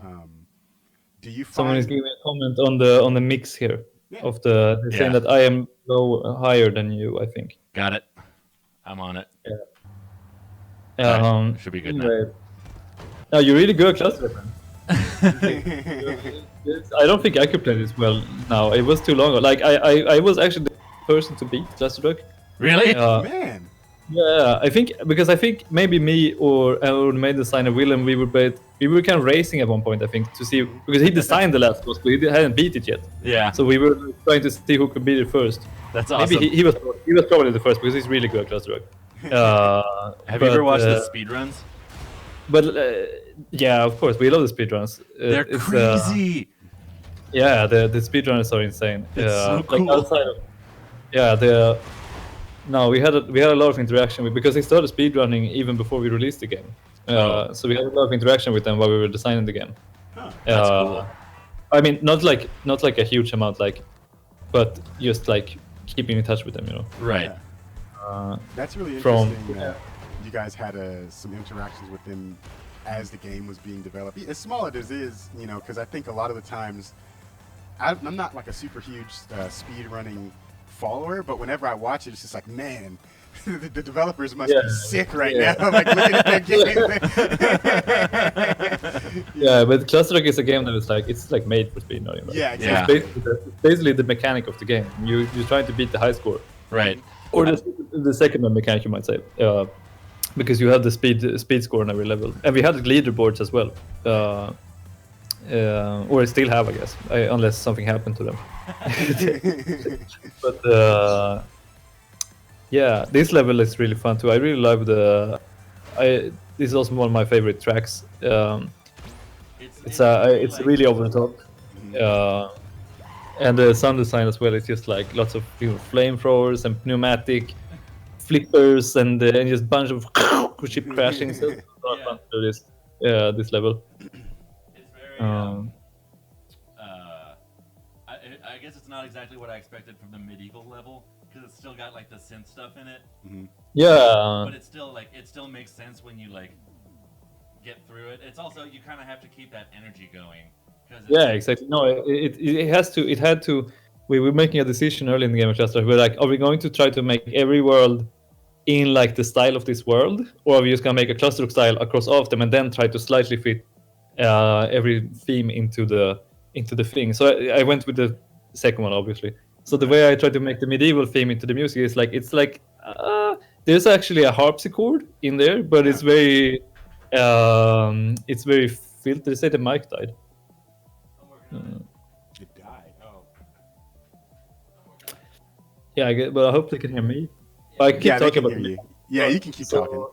Do you find someone is giving a comment on the mix here of they're saying that I am higher than you, I think. Got it. I'm on it. Yeah. Should be good anyway. No, you're really good at ClusterTruck, man. I don't think I could play this well now. It was too long. Like I was actually the person to beat ClusterTruck. Really? Man. Yeah, I think maybe me or the main designer Willem, we were kind of racing at one point, I think, to see, because he designed the last boss, but he hadn't beat it yet. Yeah. So we were trying to see who could beat it first. That's awesome. Maybe he was probably the first because he's really good at ClusterTruck. Have you ever watched the speedruns? But yeah, of course, we love the speedruns. They're crazy. Yeah, the speedrunners are insane. It's so cool. Like outside of, no, we had a lot of interaction with, because they started speedrunning even before we released the game. So we had a lot of interaction with them while we were designing the game. That's cool. I mean, not like a huge amount, but just like keeping in touch with them, you know. Right. That's really interesting. You guys had some interactions with them as the game was being developed. As small as it is, you know, because I think a lot of the times, I'm not like a super huge speed running follower, but whenever I watch it, it's just like, man, the developers must be sick right now. Like looking at their game. Yeah, but ClusterTruck is a game that it's like made for speed running. Right? Yeah, exactly. It's basically the mechanic of the game. You're trying to beat the high score. Right. Or the second mechanic, you might say, because you have the speed score on every level, and we had leaderboards as well. Or I still have, I guess, unless something happened to them. But yeah, this level is really fun too. I really love this is also one of my favorite tracks. It's really over the top, and the sound design as well. It's just like lots of flamethrowers and pneumatic flippers and just bunch of ship crashing. So it's a lot of fun to do this level. It's very. I guess it's not exactly what I expected from the medieval level, because it's still got like the synth stuff in it. Yeah. But it's still like it still makes sense when you like get through it. It's also you kind of have to keep that energy going. Yeah, exactly. No, it has to. It had to. We were making a decision early in the game of Cluster. We're like, are we going to try to make every world in like the style of this world, or are we just gonna make a cluster style across all of them and then try to slightly fit every theme into the thing? So I went with the second one, obviously. So the way I try to make the medieval theme into the music is like there's actually a harpsichord in there, but it's very filtered. Say the mic died. It died. Oh. Yeah, but I hope they can hear me. I can keep talking about you. Yeah, you can keep talking.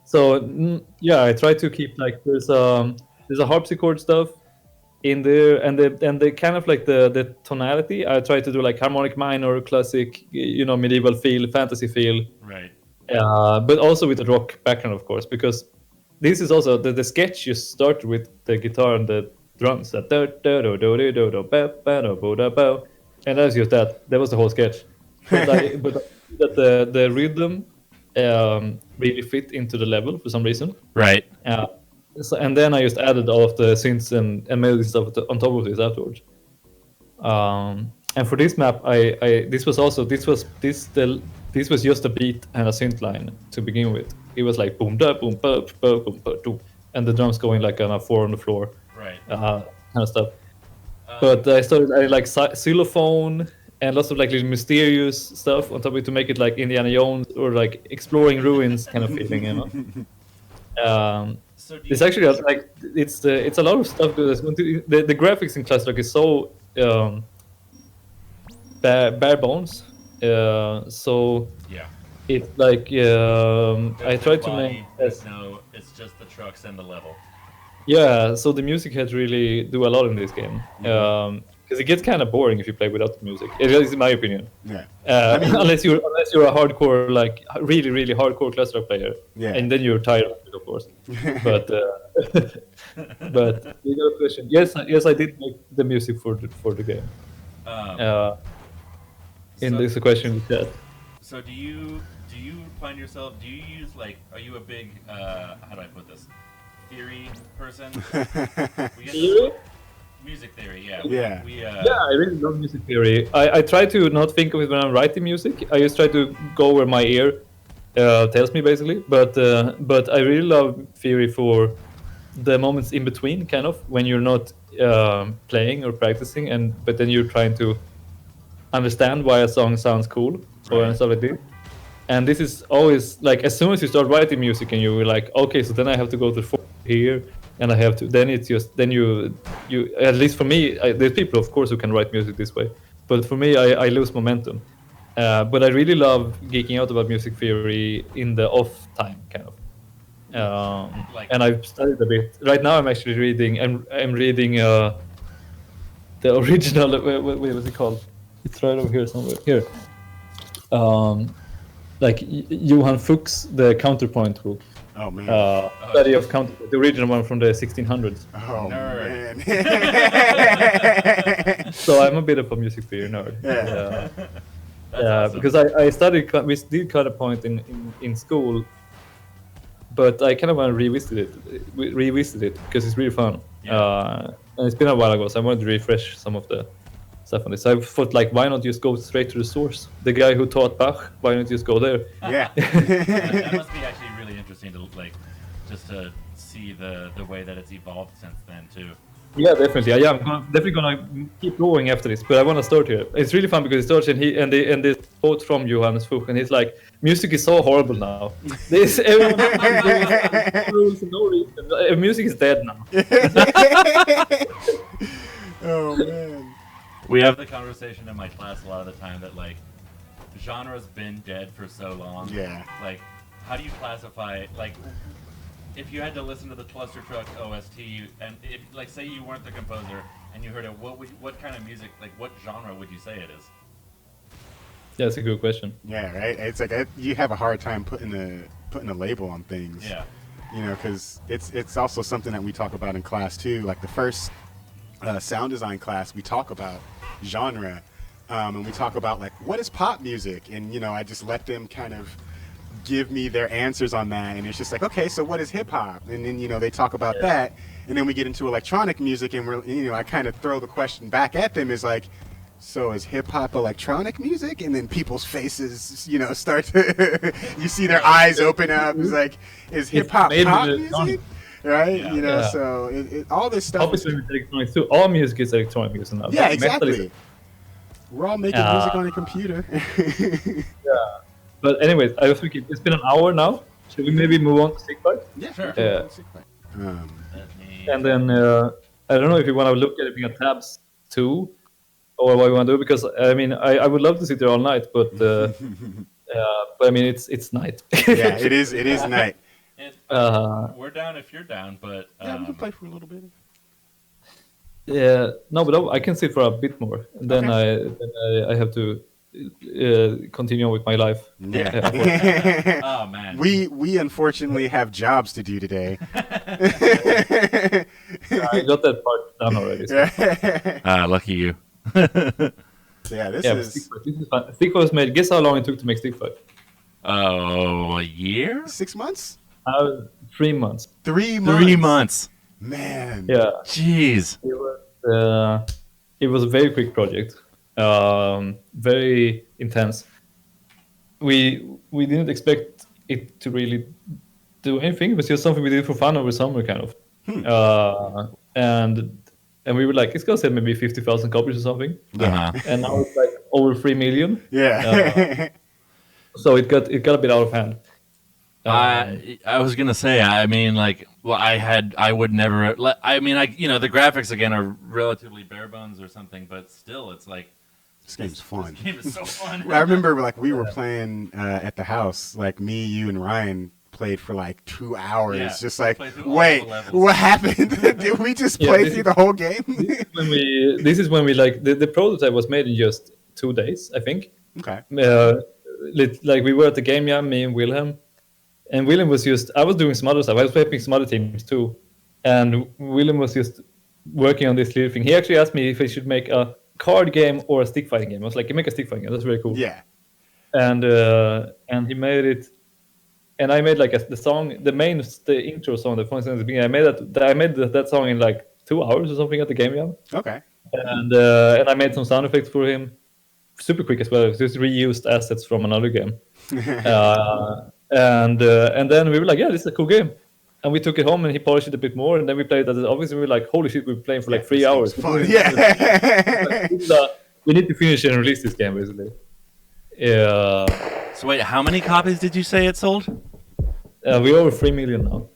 So yeah, I try to keep like there's a harpsichord stuff in there, and the kind of like the tonality. I try to do like harmonic minor, classic, medieval feel, fantasy feel. Right. But also with the rock background, of course, because this is also the sketch you start with the guitar and the drums, and that's just that. That was the whole sketch. But that the rhythm really fit into the level for some reason. Right. And then I just added all of the synths and melody stuff on top of this afterwards. And for this map, this was just a beat and a synth line to begin with. It was like boom da boom ba boom boom ba boom, and the drums going like on a 4 on the floor, right? Kind of stuff. But I like xylophone and lots of like little mysterious stuff on top of it to make it like Indiana Jones or like exploring ruins kind of feeling, So it's actually like it's a lot of stuff. The graphics in ClusterTruck is so bare bones. So yeah, it's like I try to make. No, it's just the trucks and the level. Yeah, so the music heads really do a lot in this game. Because it gets kind of boring if you play without the music. It is, in my opinion. Yeah. Unless you're a hardcore, like really really hardcore ClusterTruck player. Yeah. And then you're tired of it, of course. But you got a question. Yes, I did make the music for the game. This question in the chat. So do you find yourself? Do you use like? Are you a big? How do I put this? Theory person? Theory? Music theory, yeah. Yeah. Yeah, I really love music theory. I try to not think of it when I'm writing music. I just try to go where my ear tells me, basically. But I really love theory for the moments in between, kind of, when you're not playing or practicing, but then you're trying to understand why a song sounds cool or stuff like this. And this is always like as soon as you start writing music and you're like, okay, so then I have to go to here, and I have to. Then it's just you. At least for me, there's people, of course, who can write music this way, but for me, I lose momentum. But I really love geeking out about music theory in the off time, kind of. And I've studied a bit. Right now, I'm actually reading. I'm reading the original. Wait, what's it called? It's right over here somewhere. Here. Like Johann Fuchs, the counterpoint book. Oh man. Study of counterpoint, the original one from the 1600s. Oh man. So I'm a bit of a music theory nerd. Yeah. Awesome. Because I studied, we did counterpoint in school, but I kind of want to revisit it because it's really fun. Yeah. And it's been a while ago, so I wanted to refresh some of the stuff on this. I thought, like, why not just go straight to the source? The guy who taught Bach, why not just go there? Yeah. That must be actually really interesting to just to see the way that it's evolved since then too. Yeah, definitely. I'm definitely gonna keep going after this, but I want to start here. It's really fun because it starts and this quote from Johannes Fuchs, and he's like, "Music is so horrible now. This everyone rules for no reason. Music is dead now." Oh man. We have the conversation in my class a lot of the time that like genre's been dead for so long. Yeah. Like, how do you classify like? If you had to listen to the ClusterTruck OST, and if, like, say you weren't the composer and you heard it, what kind of music, like, what genre would you say it is? Yeah, that's a good question. Yeah, right. It's like you have a hard time putting a label on things. Yeah. You know, because it's also something that we talk about in class too. Like the first sound design class, we talk about genre, and we talk about like what is pop music? And you know, I just let them kind of give me their answers on that, and it's just like, okay, so what is hip hop? And then, you know, they talk about that, and then we get into electronic music, and we're, you know, I kind of throw the question back at them, is like, so is hip hop electronic music? And then people's faces, you know, start to you see their eyes open up. It's like, is hip hop pop music? Right? You know, so all this stuff. Obviously, it's electronic too. All music is electronic music now. Yeah, exactly. We're all making music on a computer. Yeah. But anyways, I was thinking, it's been an hour now. Should we maybe move on to Stick Fight? Yeah, sure. And then, I don't know if you want to look at anything at tabs too, or what you want to do, because I mean, I would love to sit there all night, but I mean, it's night. Yeah, it is night. We're down if you're down, but yeah, we can play for a little bit. Yeah, no, but I can sit for a bit more, and then I have to continue with my life. Yeah. Oh man. We unfortunately have jobs to do today. I got that part done already. So. Lucky you. Yeah, this is fun. Stick Fight was made. Guess how long it took to make Stick Fight? Oh, a year? 6 months? 3 months. 3 months. 3 months. Man. Yeah. Jeez. It was a very quick project. Very intense. We didn't expect it to really do anything. It was just something we did for fun over summer, kind of. And we were like, it's gonna sell maybe 50,000 copies or something. And now it's like over 3 million. Yeah. So it got a bit out of hand. I was gonna say, I mean, like, well, I would never. I mean, you know, the graphics again are relatively bare bones or something, but still, it's like this game's fun. This game is so fun. I remember, like, we were playing at the house, like me, you, and Ryan played for like 2 hours. Yeah, just like, wait, what happened? Did we just play through the whole game? This is when we like the prototype was made in just 2 days, I think. Okay. Like we were at the game, me and Wilhelm. And William was I was doing some other stuff. I was helping some other teams too. And William was just working on this little thing. He actually asked me if I should make a card game or a stick fighting game. I was like, you make a stick fighting game. That's very cool. Yeah. And he made it. And I made like the song, the intro song, the function at the beginning. I made that song in like 2 hours or something at the game jam. Okay. And I made some sound effects for him, super quick as well. Just reused assets from another game. And then we were like, yeah, this is a cool game. And we took it home and he polished it a bit more. And then we played it. Obviously, we were like, holy shit, we were playing for like 3 hours. Fun. Yeah. We need to finish and release this game, basically. Yeah. So wait, how many copies did you say it sold? We're over 3 million now.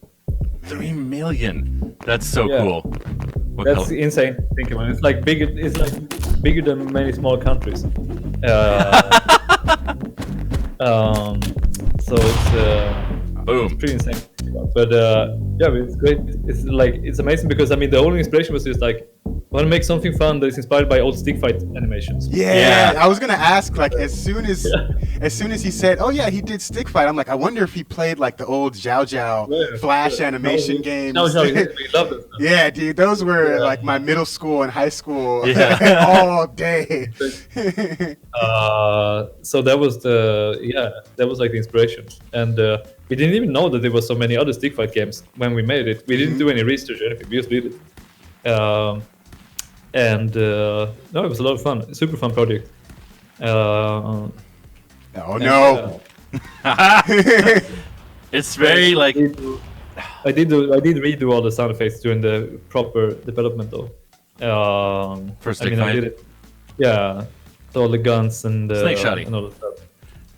3 million. That's so cool. That's insane. Think about it. It's like bigger. It's like bigger than many small countries. So it's pretty insane. But yeah, it's great. It's amazing because I mean the only inspiration was just like, I want to make something fun that is inspired by old stick fight animations. Yeah. I was gonna ask, like, as soon as he said, oh yeah, he did stick fight, I'm like, I wonder if he played like the old Zhao Flash animation games. No, we love it. Yeah, dude, those were like my middle school and high school all day. So that was like the inspiration, and we didn't even know that there was so many other stick fight games when we made it. We didn't do any research or anything. We just did it. No, it was a lot of fun. Super fun project. Oh no! It's very like. I did redo all the sound effects during the proper development though. For Stick Fight? I did it. Yeah, so all the guns and snake shotting and all the stuff.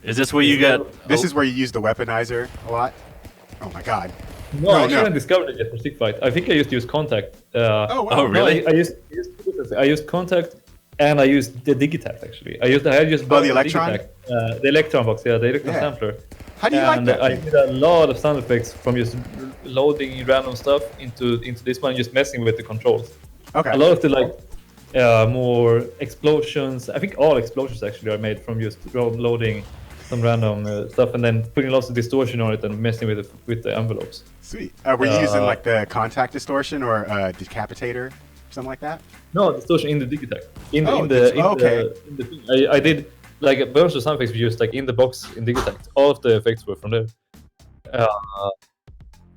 Is this where you got? This is where you use the weaponizer a lot. Oh my god! No, I haven't discovered it yet for Stick Fight. I think I used to use Contact. Oh really? No, I used Contact and I used the Digitact actually. I just the Electron. The Electron box, the Electron sampler. How do you like that? I did a lot of sound effects from just loading random stuff into this one, just messing with the controls. Okay. A lot of the more explosions. I think all explosions actually are made from just loading some random stuff and then putting lots of distortion on it and messing with the envelopes. Sweet. Were you using like the contact distortion or decapitator, something like that? No, distortion in the Digitact. I did like a bunch of sound effects we used like in the box in Digitact. All of the effects were from there.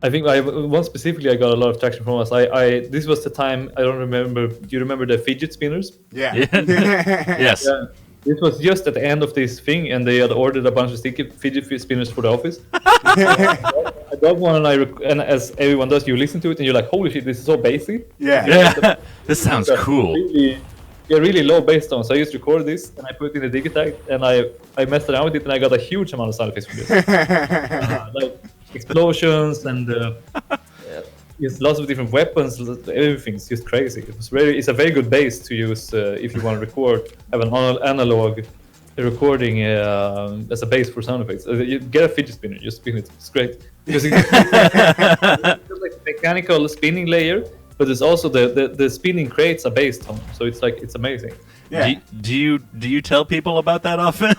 I think one specifically I got a lot of traction from us. This was the time, I don't remember. Do you remember the fidget spinners? Yeah. Yes. Yeah. It was just at the end of this thing, and they had ordered a bunch of fidget spinners for the office. I got one, and as everyone does, you listen to it, and you're like, "Holy shit, this is so basic." Yeah. This sounds cool. Really low bass tone. So I just recorded this, and I put it in the Digitact, and I messed around with it, and I got a huge amount of sound effects from this. Like explosions and just lots of different weapons. Everything's just crazy. It's a very good bass to use if you want to have an analog recording as a bass for sound effects. You get a fidget spinner, just spin it. It's great because it's like a mechanical spinning layer, but it's also the spinning creates a bass tone. So it's amazing. Yeah. Do you tell people about that often?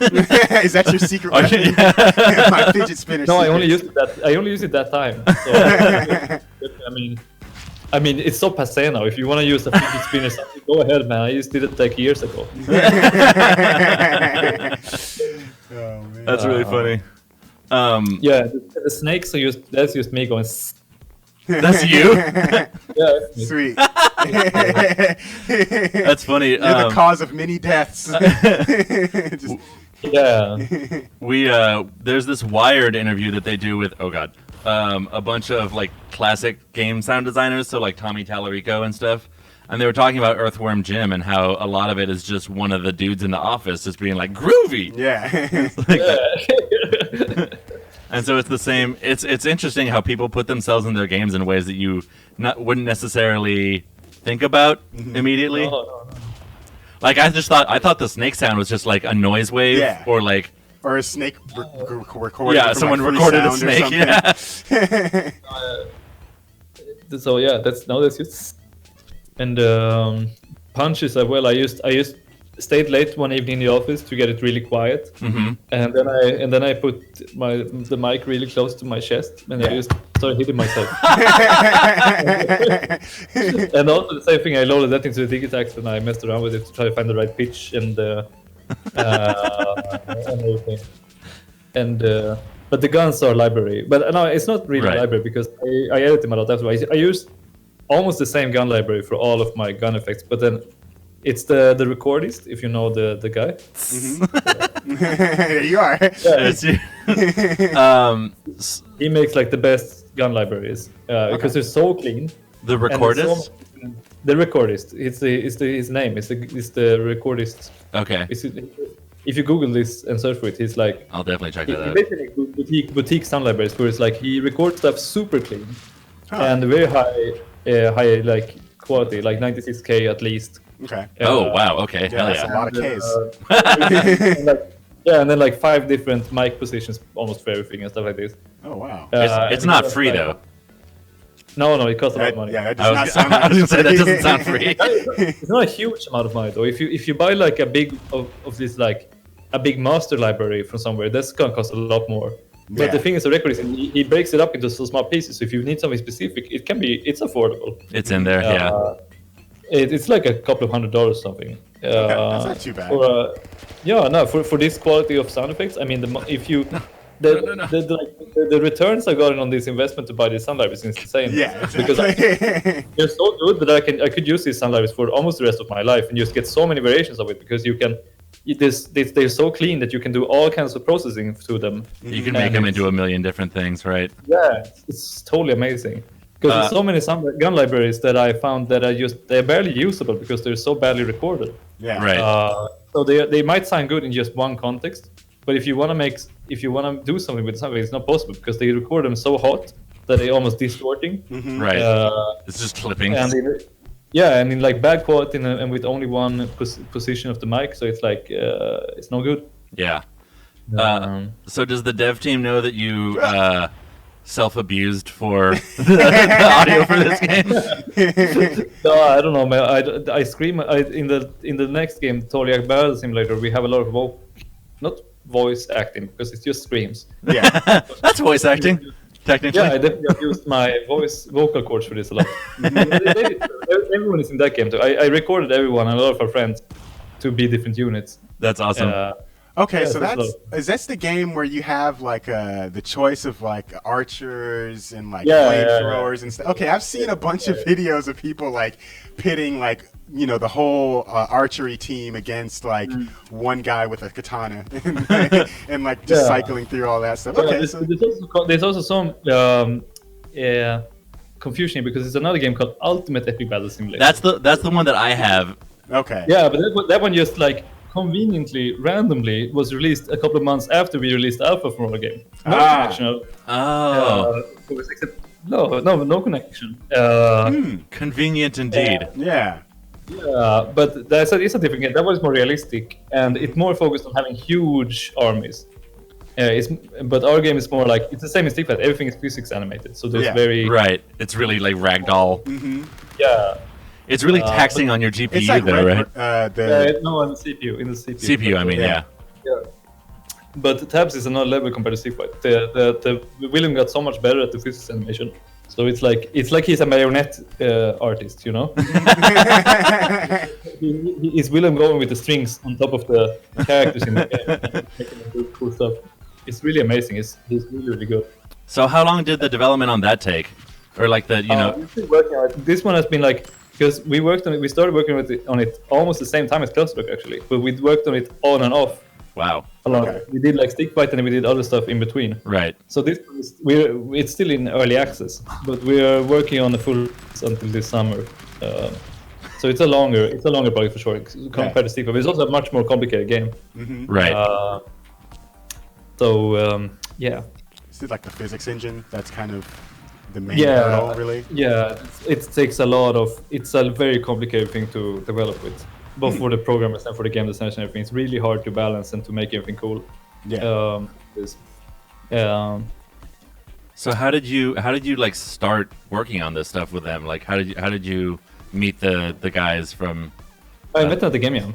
Is that your secret weapon? My fidget spinner. No, secret. I only used it that time. So, I mean, it's so passé now. If you want to use a fidget spinner, go ahead, man. I just did it like years ago. Oh, man. That's really funny. Yeah, the snakes are that's just me going. That's you. Yeah, that's me. Sweet. That's funny. You're the cause of many deaths. Just, Yeah. There's this Wired interview that they do with a bunch of like classic game sound designers, so like Tommy Tallarico and stuff. And they were talking about Earthworm Jim and how a lot of it is just one of the dudes in the office just being like groovy. yeah. And so it's the same. It's interesting how people put themselves in their games in ways that you wouldn't necessarily think about immediately. No. Like I thought the snake sound was just like a noise wave, or like or a snake recording. Yeah, from, someone like, recorded a Freesound snake. or Yeah. So yeah, that's just and punches as well. I stayed late one evening in the office to get it really quiet, and then I put the mic really close to my chest, and I just started hitting myself. And also the same thing, I loaded that into the Digitact and I messed around with it to try to find the right pitch and everything. And but the guns are library, but no, it's not really a library because I edit them a lot afterwards. I use almost the same gun library for all of my gun effects, but then it's the recordist, if you know the guy. There you are. Yeah, he makes like the best gun libraries because they're so clean. The recordist? The recordist. His name. It's the recordist. Okay. If you Google this and search for it, he's like. I'll definitely check that out. Basically boutique sound libraries where it's like he records stuff super clean and very high like quality, like 96K at least. Okay. Oh wow. Okay. Yeah, Hell that's yeah. a lot of Ks. And then like 5 different mic positions almost for everything and stuff like this. Oh wow. It's not free though. No, it costs a lot of money. Yeah, that does not sound like I was gonna say that doesn't sound free. It's not a huge amount of money though. If you buy like a big of this like a big master library from somewhere, that's gonna cost a lot more. But the thing is, the record is he breaks it up into so small pieces. So if you need something specific, it's affordable. It's in there, yeah. It's like a couple of $100 or something. That's not too bad. For this quality of sound effects, I mean, the returns I got on this investment to buy these sound libraries is insane. Yeah, because they're so good that I could use these sound libraries for almost the rest of my life and just get so many variations of it because you can. They're so clean that you can do all kinds of processing to them. You can make them into a million different things, right? Yeah, it's totally amazing. Because there's so many gun libraries that I found that they're barely usable because they're so badly recorded. Yeah. Right. So they might sound good in just one context, but if you want to do something with something, it's not possible because they record them so hot that they're almost distorting. Right. It's just clipping. And in like bad quality and with only one position of the mic, so it's like it's no good. Yeah. So does the dev team know that you self-abused for the audio for this game? No, I don't know, man. I scream. In the next game, Toliak Battle Simulator, we have a lot of not voice acting because it's just screams. Yeah, that's voice acting. Technically. Yeah, I definitely have used my vocal cords for this a lot. Everyone is in that game too. I recorded everyone and a lot of our friends to be different units. That's awesome. Okay, Yeah, so that's that's the game where you have like the choice of like archers and like Yeah, flamethrowers and stuff. Okay, I've seen a bunch of videos of people like pitting like the whole archery team against like one guy with a katana and like just Yeah. cycling through all that stuff. Yeah, Okay, there's also some confusion because there's another game called Ultimate Epic Battle Simulator. That's the one that I have. okay. Yeah, but that one just like conveniently, randomly was released a couple of months after we released alpha for our game. No connection. No connection. Convenient indeed. Yeah. Yeah, but it's a different game. That was more realistic, and it's more focused on having huge armies. But our game is more like it's the same as Stick Fight. Everything is physics animated, so there's very Right. It's really like ragdoll. yeah. It's really taxing on your GPU It's like though, right? No, on the CPU. In the CPU. CPU, I mean, yeah. But Tabs is another level compared to Stick Fight. The William got so much better at the physics animation. So it's like he's a marionette artist, you know. He's William going with the strings on top of the characters in the game, making them do cool stuff. It's really amazing. He's really good. So how long did the development on that take? Or like the We've been working on it. This one has been like because we worked on it. We started working on it almost the same time as ClusterTruck actually, but we worked on it on and off. Wow. Okay. We did like Stick Fight and we did other stuff in between. Right. So this it's still in early access, but we are working on the full until this summer. So it's a longer project for sure compared to Stick Fight. But it's also a much more complicated game. Right. Yeah. Is it like the physics engine? That's kind of the main hurdle, really. Yeah, it takes a lot of. It's a very complicated thing to develop with, both for the programmers and for the game designers and everything. It's really hard to balance and to make everything cool. Yeah. So how did you like start working on this stuff with them? Like how did you meet the guys from? I met them at the Game Jam.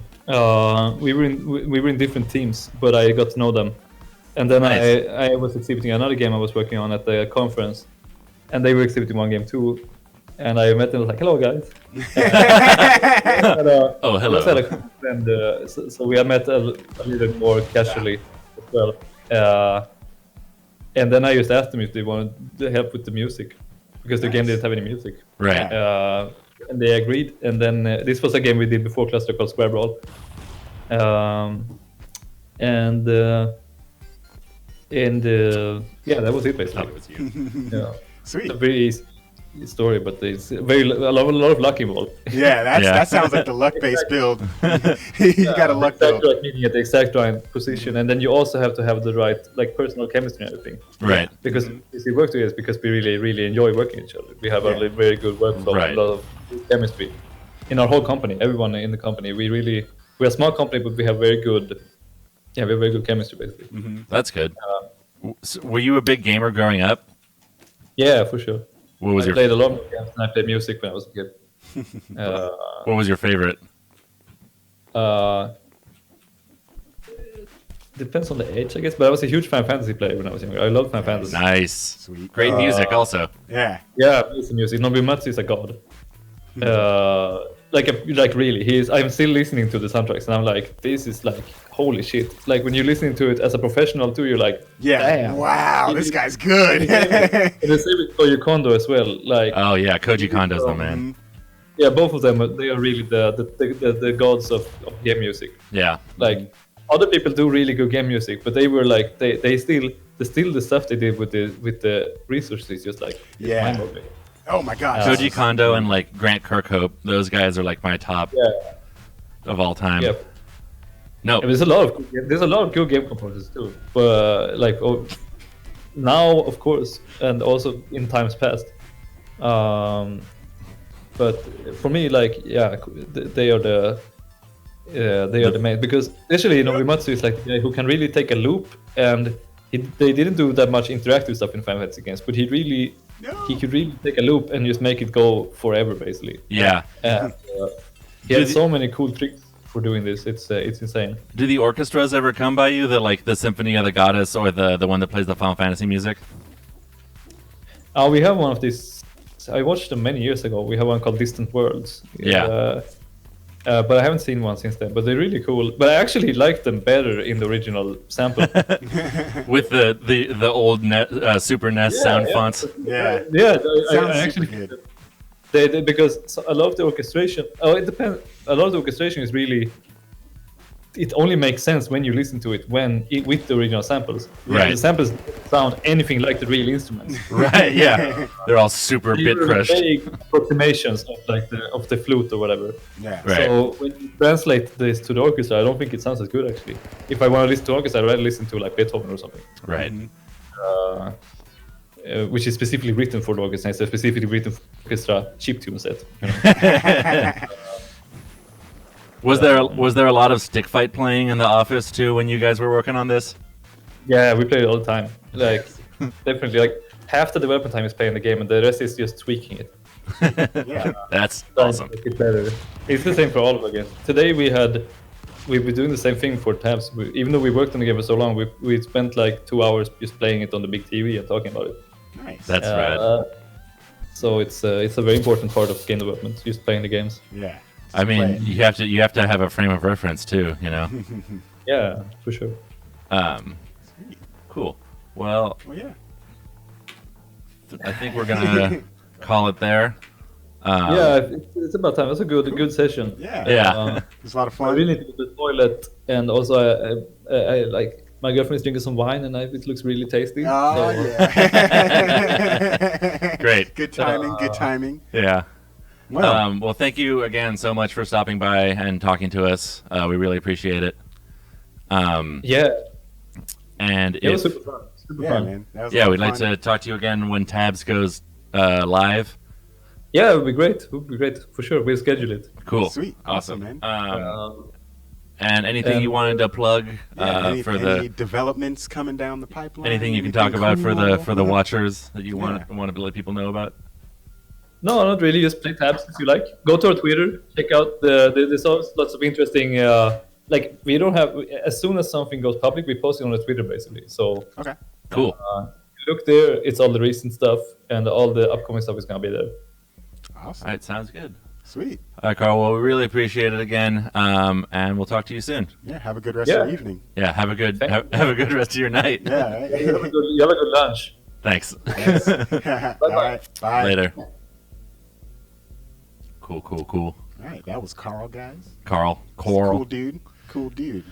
We were in different teams, but I got to know them. And then nice. I was exhibiting another game I was working on at the conference, and they were exhibiting one game too. And I met them, I was like, "Hello, guys." And, oh, hello. And so we had met a little more casually as well. And then I just asked them if they wanted to help with the music, because the game didn't have any music. Right. And they agreed. And then this was a game we did before Cluster called Square Brawl. Yeah, that was it basically. That was you. Yeah. Sweet. It's a very easy story, but it's a lot of luck involved. Yeah, that sounds like the luck-based build. You got a luck build. Like meeting at the exact right position, and then you also have to have the right like personal chemistry and everything. Right. Because if we work together, it's because we really enjoy working with each other. We have a very good workflow and a lot of chemistry in our whole company. Everyone in the company, we're a small company, but we have very good chemistry basically. That's good. So were you a big gamer growing up? Yeah, for sure. What was I played a lot of games and I played music when I was a kid. What was your favorite? Depends on the age, I guess, but I was a huge Final Fantasy player when I was younger. I loved Final Fantasy. Nice. Sweet. Great music also. Yeah. Yeah, amazing music. Nobumatsu is a god. Like really, I'm still listening to the soundtracks and I'm like, this is like holy shit. Like when you're listening to it as a professional too, you're like, damn. Wow, this guy's good. And the same with Koji Kondo as well. Like, oh yeah, Koji Kondo's the man. Yeah, both of them, they are really the gods of game music. Yeah. Like other people do really good game music, but they were like they still the stuff they did with the research is just like mind-boggling. Oh my gosh. Koji Kondo and like Grant Kirkhope, those guys are like my top of all time. Yep. No. And there's a lot of good game composers too. But now of course, and also in times past. But for me, they are the main, because especially Nobumatsu is like the guy who can really take a loop, and they didn't do that much interactive stuff in Final Fantasy games, but he could really take a loop and just make it go forever, basically. Yeah. And he had so many cool tricks for doing this. It's insane. Do the orchestras ever come by you? The Symphony of the Goddess or the one that plays the Final Fantasy music? We have one of these. I watched them many years ago. We have one called Distant Worlds. Yeah. But I haven't seen one since then. But they're really cool. But I actually like them better in the original sample. With the old Super NES sound fonts. Yeah. Yeah, Sounds I actually super good. they because a lot of the orchestration. Oh, it depends. A lot of the orchestration is really. It only makes sense when you listen to it with the original samples. Right. The samples don't sound anything like the real instruments. Right, yeah. They're all super bit crushed. Vague approximations of the flute or whatever. Yeah. Right. So when you translate this to the orchestra, I don't think it sounds as good actually. If I want to listen to orchestra, I'd rather listen to like Beethoven or something. Right. Which is specifically written for the orchestra. It's a specifically written for orchestra chiptune set. You know? Was there a lot of stick fight playing in the office too when you guys were working on this? Yeah, we play it all the time. Like definitely, like half the development time is playing the game, and the rest is just tweaking it. Yeah. That's Trying to awesome. make it better. It's the same for all of our games. Today we were doing the same thing for tabs. Even though we worked on the game for so long, we spent like 2 hours just playing it on the big TV and talking about it. Nice. That's rad. So it's a very important part of game development, just playing the games. Yeah. I mean, Play. you have to have a frame of reference too, you know. Yeah, for sure. Cool. Well, Well, yeah. I think we're gonna call it there. Yeah, it's about time. It's a good session. Yeah. Yeah. It's a lot of I fun. really need to go to the toilet, and also I like my girlfriend is drinking some wine, and it looks really tasty. Oh, so- yeah. Great. Good timing. Good timing. Yeah. Well, Well, thank you again so much for stopping by and talking to us. We really appreciate it. Yeah, And it was if, super fun. Super yeah, fun. man. That was a yeah, lot we'd of like fun. to talk to you again when Tabs goes live. Yeah, it would be great. It would be great for sure. We'll schedule it. Cool. Sweet. Awesome. Man. And anything you wanted to plug any for the developments coming down the pipeline? anything you can talk about for the cool? watchers that you want to let people know about? No, not really. Just play tabs if you like. Go to our Twitter. Check out there's always lots of interesting. Like we don't have. As soon as something goes public, we post it on the Twitter basically. So Okay. Cool. look there. It's all the recent stuff, and all the upcoming stuff is gonna be there. Awesome. All right, sounds good. Sweet. All right, Carl. Well, we really appreciate it again, and we'll talk to you soon. Yeah. Have a good rest of your evening. Yeah, have a good Thank have a good rest of your night. Yeah. Right? You have a good lunch. Thanks. Yes. All right. Bye. Later. Cool. All right. That was Carl, guys. Carl. Cool Coral. dude. Cool dude.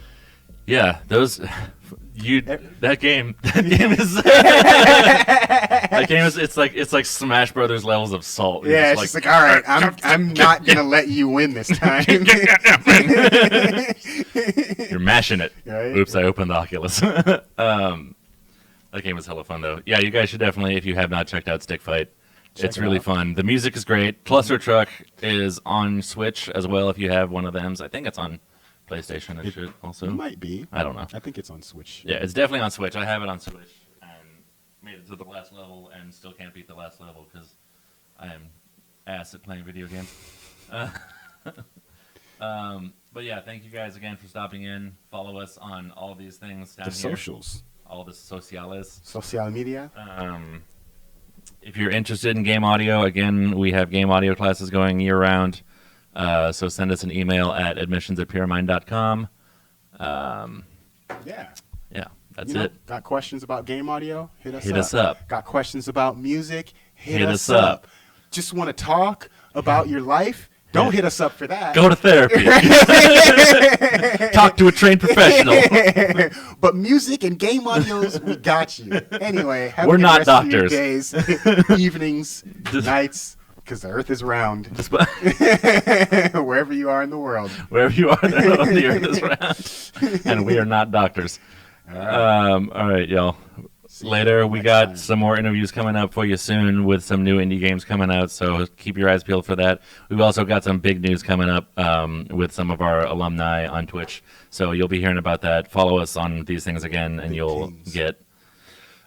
Yeah, that game is that game is it's like Smash Brothers levels of salt. You're Yeah, just it's just like, all right, I'm not gonna let you win this time. You're mashing it. Right? Oops, I opened the Oculus. That game was hella fun though. Yeah, you guys should definitely, if you have not checked out Stick Fight, it's it really out. fun. The music is great. ClusterTruck is on Switch as well if you have one of them. I think it's on PlayStation and shit also. It might be. I don't know. I think it's on Switch. Yeah, it's definitely on Switch. I have it on Switch and made it to the last level and still can't beat the last level because I am ass at playing video games. But yeah, thank you guys again for stopping in. Follow us on all these things down The here. socials. All the sociales. Social media. If you're interested in game audio, again, we have game audio classes going year-round. So send us an email at admissions@pyramind.com. Yeah. Yeah, that's You know, it. got questions about game audio? Hit us up. Hit us up. Got questions about music? Hit Hit us us up. Just want to talk about your life? Don't hit us up for that. Go to therapy. Talk to a trained professional. But music and game audios, we got you. Anyway, have We're a good not rest of your doctors. days, evenings, Just- nights, because the earth is round. Just Wherever you are in the world. wherever you are on the earth is round. And we are not doctors. All right, y'all. See you Later, we next got time. some more interviews coming up for you soon with some new indie games coming out, so keep your eyes peeled for that. We've also got some big news coming up with some of our alumni on Twitch, so you'll be hearing about that. Follow us on these things again, and Big you'll things. get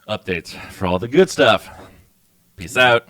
updates for all the good stuff. Peace out.